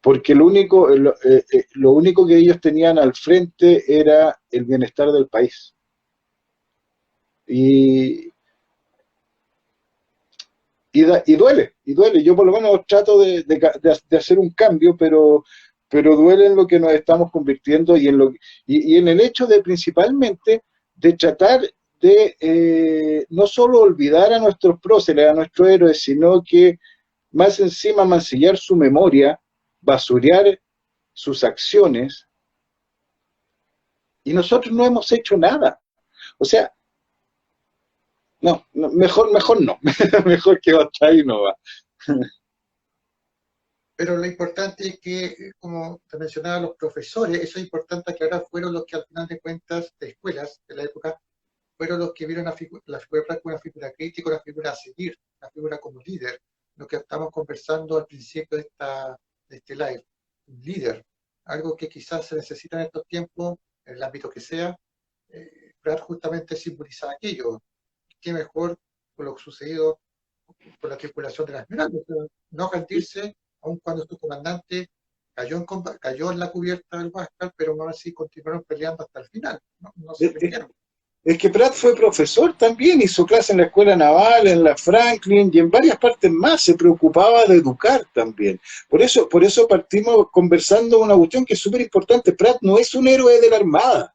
porque lo único que ellos tenían al frente era el bienestar del país. Y, y duele. Yo por lo menos trato de hacer un cambio, pero duele en lo que nos estamos convirtiendo y en el hecho de principalmente de tratar de no solo olvidar a nuestros próceres, a nuestros héroes, sino que más encima mancillar su memoria, basurear sus acciones, y nosotros no hemos hecho nada. O sea, mejor no, mejor que otra y no va. Pero lo importante es que, como te mencionaba, los profesores, eso es importante que ahora fueron los que al final de cuentas de escuelas de la época, fueron los que vieron la figura como una figura crítica, una figura a seguir, una figura como líder, lo que estamos conversando al principio de este live, un líder, algo que quizás se necesita en estos tiempos, en el ámbito que sea, para justamente simbolizar aquello. Qué mejor por lo sucedido con la tripulación de la Esmeralda, no rendirse, aun cuando su comandante cayó en la cubierta del Huáscar, pero aún así continuaron peleando hasta el final, no se rindieron. Es que Prat fue profesor también, hizo clase en la Escuela Naval, en la Franklin y en varias partes más, se preocupaba de educar también. Por eso partimos conversando una cuestión que es súper importante. Prat no es un héroe de la Armada.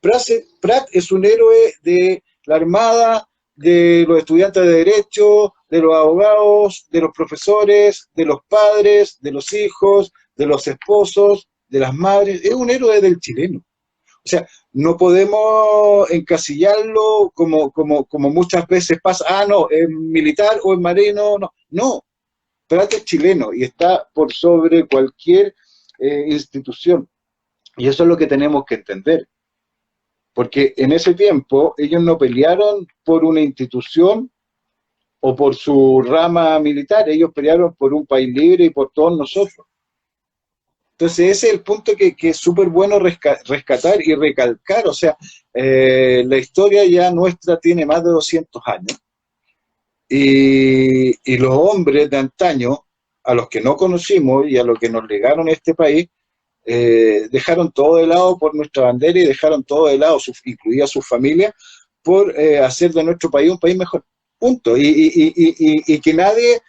Prat es un héroe de la Armada, de los estudiantes de Derecho, de los abogados, de los profesores, de los padres, de los hijos, de los esposos, de las madres. Es un héroe del chileno. O sea, no podemos encasillarlo como muchas veces pasa, no, es militar o es marino, no, Prat es chileno y está por sobre cualquier institución. Y eso es lo que tenemos que entender. Porque en ese tiempo ellos no pelearon por una institución o por su rama militar, ellos pelearon por un país libre y por todos nosotros. Entonces ese es el punto que es súper bueno rescatar y recalcar. O sea, la historia ya nuestra tiene más de 200 años y los hombres de antaño, a los que no conocimos y a los que nos legaron este país, dejaron todo de lado por nuestra bandera y dejaron todo de lado, incluida sus familias, por hacer de nuestro país un país mejor. Punto. Y que nadie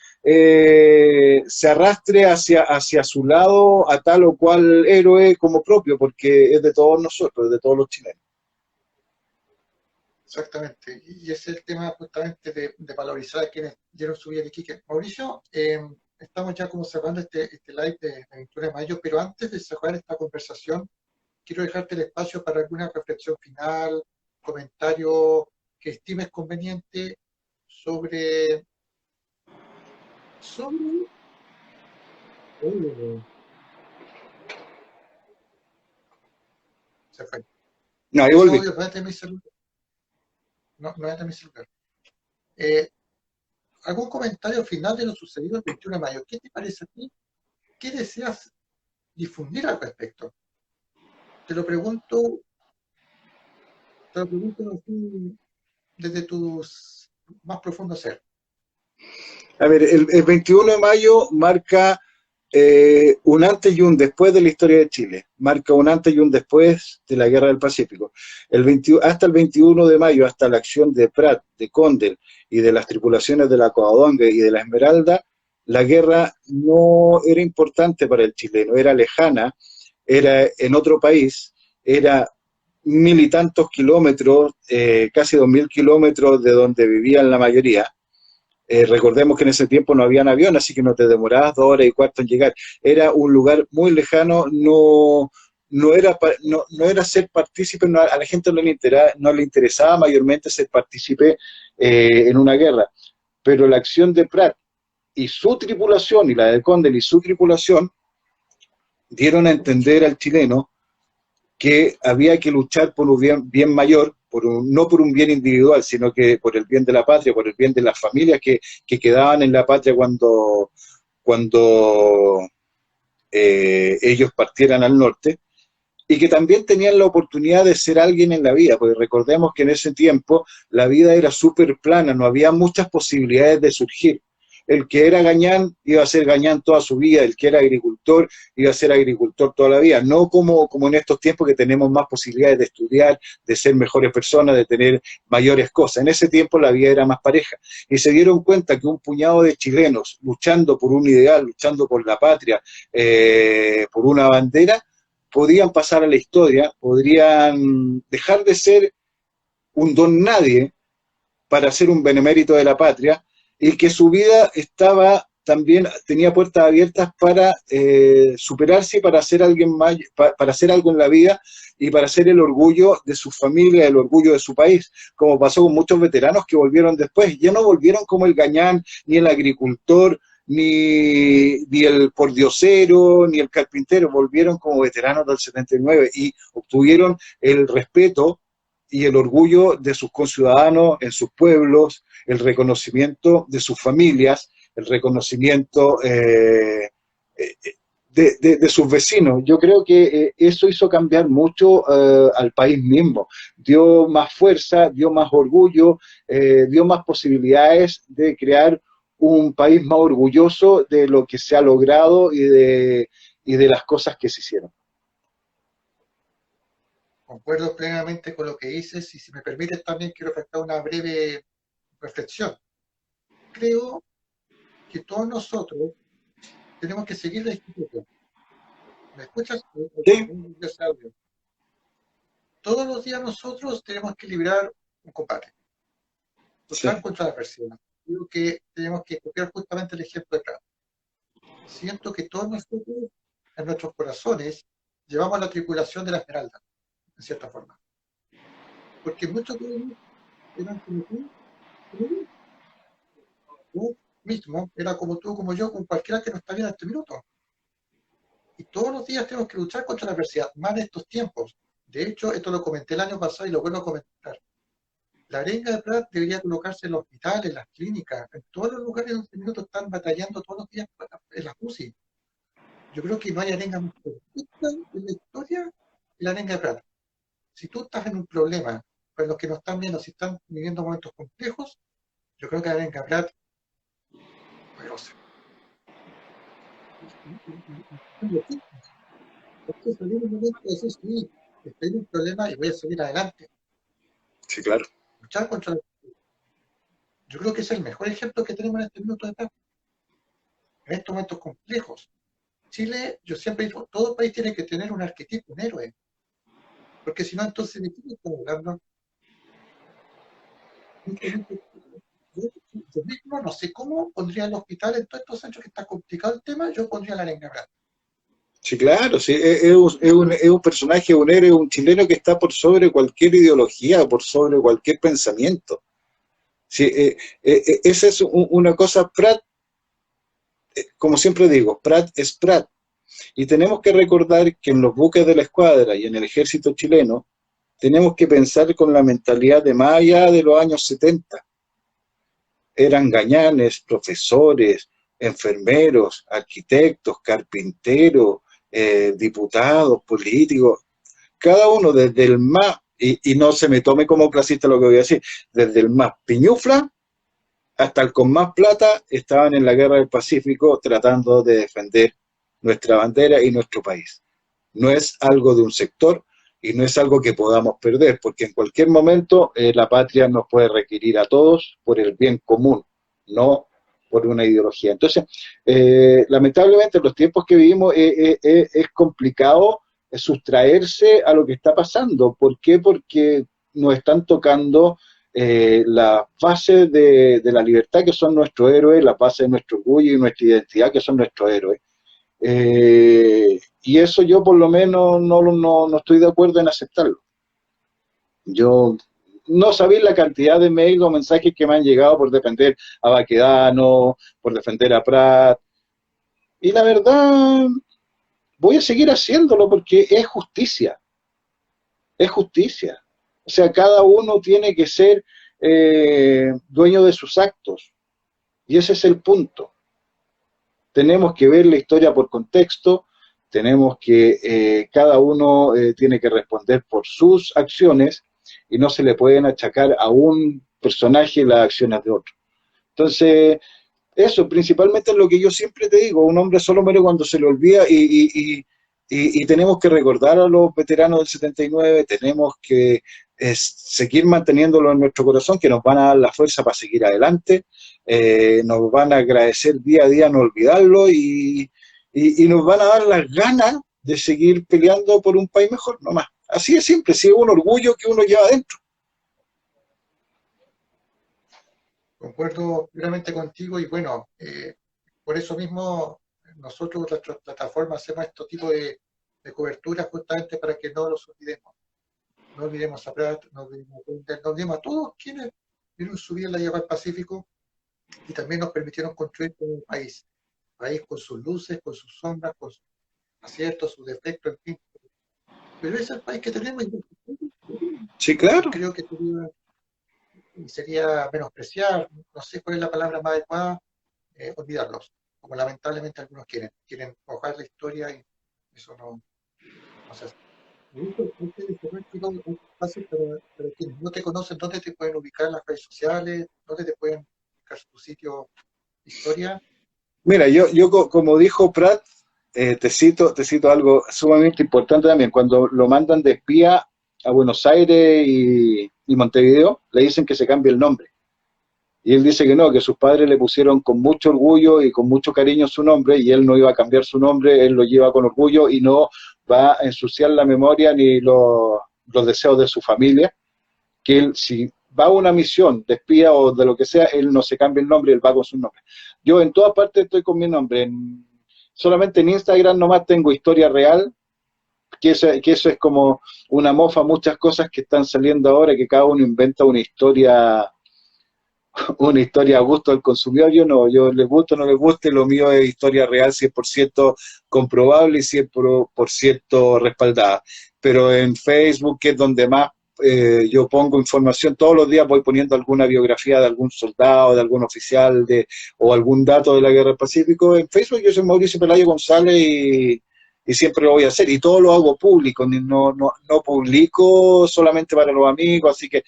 se arrastre hacia su lado a tal o cual héroe como propio, porque es de todos nosotros, es de todos los chilenos. Exactamente, y ese es el tema justamente de valorizar a quienes dieron su vida en Iquique. Mauricio, estamos ya como cerrando este live de 21 de mayo, pero antes de cerrar esta conversación, quiero dejarte el espacio para alguna reflexión final, comentario que estimes conveniente sobre... Se fue. No, ahí volví. No es de mi celular. No es de mi celular. ¿Algún comentario final de lo sucedido el 21 de mayo? ¿Qué te parece a ti? ¿Qué deseas difundir al respecto? Te lo pregunto desde tu más profundo ser. A ver, el 21 de mayo marca un antes y un después de la historia de Chile, marca un antes y un después de la Guerra del Pacífico. Hasta el 21 de mayo, hasta la acción de Prat, de Condell y de las tripulaciones de la Covadonga y de la Esmeralda, la guerra no era importante para el chileno, era lejana, era en otro país, era 1000 y tantos kilómetros, casi 2000 kilómetros de donde vivían la mayoría. Recordemos que en ese tiempo no habían avión, así que no te demorabas 2 horas y cuarto en llegar. Era un lugar muy lejano, no era ser partícipe, a la gente no le interesaba mayormente ser partícipe en una guerra. Pero la acción de Prat y su tripulación, y la de Condell y su tripulación, dieron a entender al chileno que había que luchar por un bien mayor, no por un bien individual, sino que por el bien de la patria, por el bien de las familias que quedaban en la patria cuando ellos partieran al norte, y que también tenían la oportunidad de ser alguien en la vida, porque recordemos que en ese tiempo la vida era súper plana, no había muchas posibilidades de surgir. El que era gañán iba a ser gañán toda su vida, el que era agricultor iba a ser agricultor toda la vida, no como en estos tiempos que tenemos más posibilidades de estudiar, de ser mejores personas, de tener mayores cosas. En ese tiempo la vida era más pareja, y se dieron cuenta que un puñado de chilenos luchando por un ideal, luchando por la patria, por una bandera, podían pasar a la historia, podrían dejar de ser un don nadie para ser un benemérito de la patria, y que su vida estaba también, tenía puertas abiertas para superarse y para hacer alguien más, para hacer algo en la vida, y para ser el orgullo de su familia, el orgullo de su país, como pasó con muchos veteranos que volvieron después. Ya no volvieron como el gañán, ni el agricultor, ni el pordiosero, ni el carpintero, volvieron como veteranos del 79 y obtuvieron el respeto y el orgullo de sus conciudadanos en sus pueblos, el reconocimiento de sus familias, el reconocimiento de sus vecinos. Yo creo que eso hizo cambiar mucho al país mismo. Dio más fuerza, dio más orgullo, dio más posibilidades de crear un país más orgulloso de lo que se ha logrado y de las cosas que se hicieron. Concuerdo plenamente con lo que dices y si me permites también quiero efectuar una breve reflexión. Creo que todos nosotros tenemos que seguir la institución. ¿Me escuchas? Sí. Todos los días nosotros tenemos que librar un combate. Luchar sí. Contra la persona. Creo que tenemos que copiar justamente el ejemplo de Prat. Siento que todos nosotros, en nuestros corazones, llevamos la tripulación de la Esmeralda, en cierta forma. Porque muchos de ellos eran como tú mismo, era como tú, como yo, con cualquiera que no está bien en este minuto. Y todos los días tenemos que luchar contra la adversidad, más en estos tiempos. De hecho, esto lo comenté el año pasado y lo vuelvo a comentar. La arenga de Prat debería colocarse en los hospitales, en las clínicas, en todos los lugares donde este minuto están batallando todos los días en las UCI. Yo creo que no hay arenga más perfecta en la historia que la arenga de Prat. Si tú estás en un problema, para los que nos están viendo, si están viviendo momentos complejos, yo creo que la arenga de Prat poderosa. Porque salir un momento de decir, sí, estoy en un problema y voy a salir adelante. Sí, claro. Luchar contra el... Yo creo que es el mejor ejemplo que tenemos en este minuto de paz. En estos momentos complejos. Chile, yo siempre digo, todo país tiene que tener un arquetipo, un héroe. Porque si no, entonces, ¿de qué estamos hablando? Yo mismo no sé cómo pondría el hospital en todos estos centros que está complicado el tema, yo pondría la arenga Prat. Sí, claro, sí, es un personaje, un héroe, un chileno que está por sobre cualquier ideología, por sobre cualquier pensamiento. Sí, esa es una cosa. Prat, como siempre digo, Prat es Prat. Y tenemos que recordar que en los buques de la escuadra y en el ejército chileno, tenemos que pensar con la mentalidad de más allá de los años 70. Eran gañanes, profesores, enfermeros, arquitectos, carpinteros, diputados, políticos, cada uno desde el más, y no se me tome como clasista lo que voy a decir, desde el más piñufla hasta el con más plata, estaban en la guerra del Pacífico tratando de defender nuestra bandera y nuestro país. No es algo de un sector y no es algo que podamos perder, porque en cualquier momento la patria nos puede requerir a todos por el bien común, no por una ideología. Entonces, lamentablemente en los tiempos que vivimos es complicado sustraerse a lo que está pasando. ¿Por qué? Porque nos están tocando las bases de la libertad, que son nuestros héroes, las bases de nuestro orgullo y nuestra identidad, que son nuestros héroes. Y eso yo por lo menos no estoy de acuerdo en aceptarlo. Yo no sabía la cantidad de mails o mensajes que me han llegado por defender a Baquedano, por defender a Prat, y la verdad voy a seguir haciéndolo porque es justicia, es justicia. O sea, cada uno tiene que ser dueño de sus actos, y ese es el punto. Tenemos que ver la historia por contexto, tenemos que, cada uno tiene que responder por sus acciones y no se le pueden achacar a un personaje las acciones de otro. Entonces, eso principalmente es lo que yo siempre te digo, un hombre solo muere cuando se le olvida y tenemos que recordar a los veteranos del 79, tenemos que seguir manteniéndolo en nuestro corazón, que nos van a dar la fuerza para seguir adelante, nos van a agradecer día a día no olvidarlo y nos van a dar las ganas de seguir peleando por un país mejor, nomás. Así de simple, sí, es un orgullo que uno lleva adentro. Concuerdo plenamente contigo y bueno, por eso mismo nosotros, nuestra plataforma, hacemos este tipo de cobertura justamente para que no los olvidemos. No olvidemos a Prat, no olvidemos a todos quienes vieron su vida en la Guerra del Pacífico y también nos permitieron construir un país con sus luces, con sus sombras, con sus aciertos, sus defectos, en fin. Pero ese es el país que tenemos y Sí, claro. creo que sería menospreciar, no sé cuál es la palabra más adecuada, olvidarlos, como lamentablemente algunos quieren mojar la historia y eso no se hace. Fácil para quienes no te conocen, ¿dónde te pueden ubicar en las redes sociales? ¿Dónde te pueden ubicar tu sitio historia? Mira, como dijo Pratt, te cito algo sumamente importante también. Cuando lo mandan de espía a Buenos Aires y Montevideo, le dicen que se cambie el nombre. Y él dice que no, que sus padres le pusieron con mucho orgullo y con mucho cariño su nombre, y él no iba a cambiar su nombre, él lo lleva con orgullo y no va a ensuciar la memoria ni los deseos de su familia, que él, si va a una misión de espía o de lo que sea, él no se cambia el nombre, él va con su nombre. Yo en todas partes estoy con mi nombre, solamente en Instagram nomás tengo historia real, que eso es como una mofa, muchas cosas que están saliendo ahora, que cada uno inventa una historia a gusto del consumidor. Yo no, yo les guste o no les guste, lo mío es historia real, 100% comprobable y 100% respaldada. Pero en Facebook, que es donde más yo pongo información, todos los días voy poniendo alguna biografía de algún soldado, de algún oficial, o algún dato de la Guerra del Pacífico. En Facebook yo soy Mauricio Pelayo González y siempre lo voy a hacer, y todo lo hago público, no publico solamente para los amigos, así que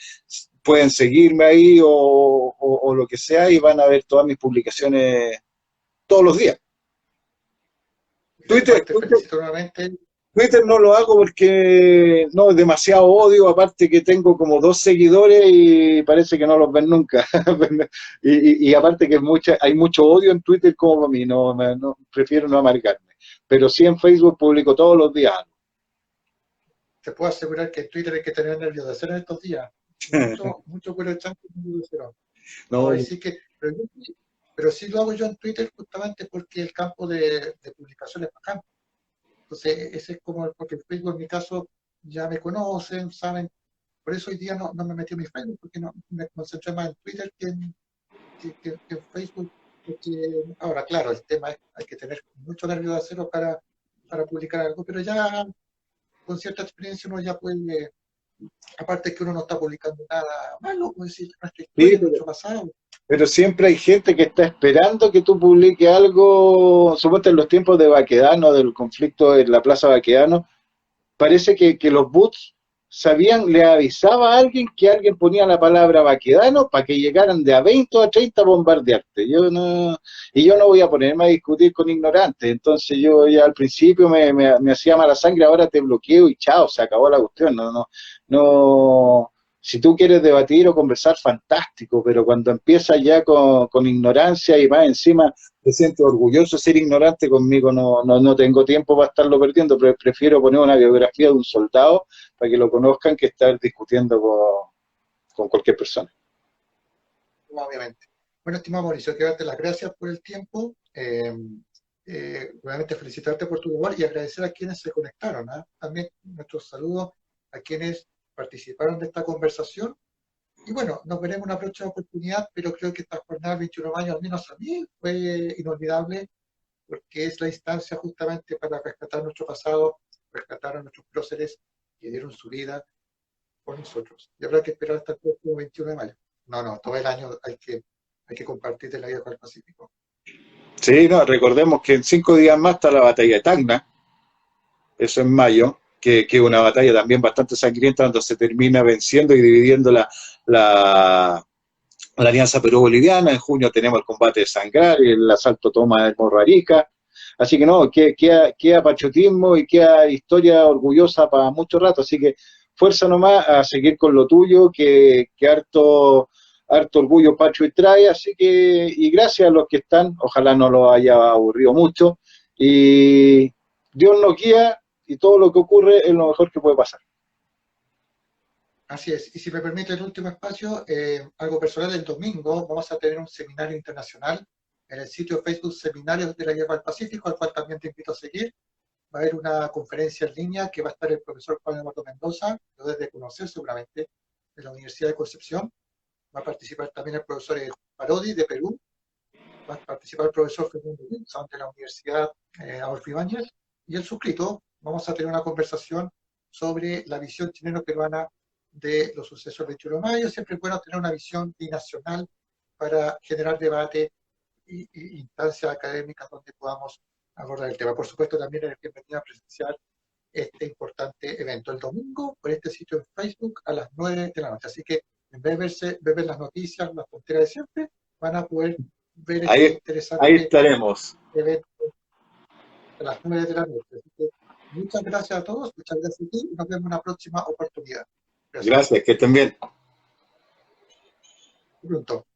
pueden seguirme ahí o lo que sea y van a ver todas mis publicaciones todos los días. Twitter, Te felicito nuevamente. Twitter no lo hago porque no, es demasiado odio, aparte que tengo como 2 seguidores y parece que no los ven nunca. y aparte que hay mucho odio en Twitter como para mí, prefiero no amargarme. Pero sí en Facebook publico todos los días. Te puedo asegurar que en Twitter hay que tener nervios de hacer en estos días. Mucho cuero de chanco y nervios de cero. No, pero sí lo hago yo en Twitter justamente porque el campo de publicación es bacán. Entonces, ese es como, porque en Facebook en mi caso ya me conocen, saben. Por eso hoy día no me metí en mi Facebook, porque no, me concentré más en Twitter que en Facebook. Porque, ahora, claro, el tema es hay que tener mucho nervio de acero para publicar algo, pero ya con cierta experiencia uno ya puede, aparte que uno no está publicando nada malo, pues decir nuestra historia, sí, nuestro pasado. pero siempre hay gente que está esperando que tú publiques algo, suponte en los tiempos de Baquedano, del conflicto en la Plaza Baquedano, parece que los bots le avisaba a alguien que alguien ponía la palabra Baquedano para que llegaran de a 20 o a 30 a bombardearte. Yo no voy a ponerme a discutir con ignorantes, entonces yo ya al principio me hacía mala sangre, ahora te bloqueo y chao, se acabó la cuestión. No, si tú quieres debatir o conversar, fantástico, pero cuando empiezas ya con ignorancia y más encima te siento orgulloso de ser ignorante conmigo, no tengo tiempo para estarlo perdiendo, pero prefiero poner una biografía de un soldado para que lo conozcan que estar discutiendo con cualquier persona. Obviamente. Bueno, estimado Mauricio, quiero darte las gracias por el tiempo. Nuevamente felicitarte por tu labor y agradecer a quienes se conectaron. También nuestros saludos a quienes participaron de esta conversación. Y bueno, nos veremos en una próxima oportunidad, pero creo que esta jornada del 21 de mayo, al menos a mí, fue inolvidable, porque es la instancia justamente para rescatar nuestro pasado, rescatar a nuestros próceres que dieron su vida por nosotros. Y habrá que esperar hasta el próximo 21 de mayo. No, todo el año hay que compartir de la Guerra del Pacífico. Sí, no, recordemos que en 5 días más está la batalla de Tacna. eso en mayo, que es una batalla también bastante sangrienta, donde se termina venciendo y dividiendo la Alianza Perú-Boliviana. En junio tenemos el combate de Sangrar y el asalto toma de Morro Arica. Así que no, queda patriotismo y queda historia orgullosa para mucho rato. Así que fuerza nomás a seguir con lo tuyo, que harto orgullo patrio y trae. Así que, y gracias a los que están, ojalá no los haya aburrido mucho. Y Dios nos guía y todo lo que ocurre es lo mejor que puede pasar. Así es. Y si me permite el último espacio, algo personal, el domingo vamos a tener un seminario internacional en el sitio Facebook Seminarios de la Guerra del Pacífico, al cual también te invito a seguir. Va a haber una conferencia en línea que va a estar el profesor Juan Eduardo Mendoza, lo debes de conocer seguramente, de la Universidad de Concepción. Va a participar también el profesor Parodi de Perú. Va a participar el profesor Fernando Wilson de la Universidad Adolfo Ibáñez. Y el suscrito, vamos a tener una conversación sobre la visión chileno-peruana de los sucesos del 21 de mayo. Siempre es bueno tener una visión binacional para generar debate y instancias académicas donde podamos abordar el tema. Por supuesto, también es bienvenido a presenciar este importante evento el domingo por este sitio en Facebook a las 9 de la noche. Así que en vez de ver las noticias, las tonteras de siempre, van a poder ver este interesante ahí estaremos. evento a las 9 de la noche. Así que muchas gracias a todos, muchas gracias a ti y nos vemos en una próxima oportunidad. Gracias, que estén bien. Pronto.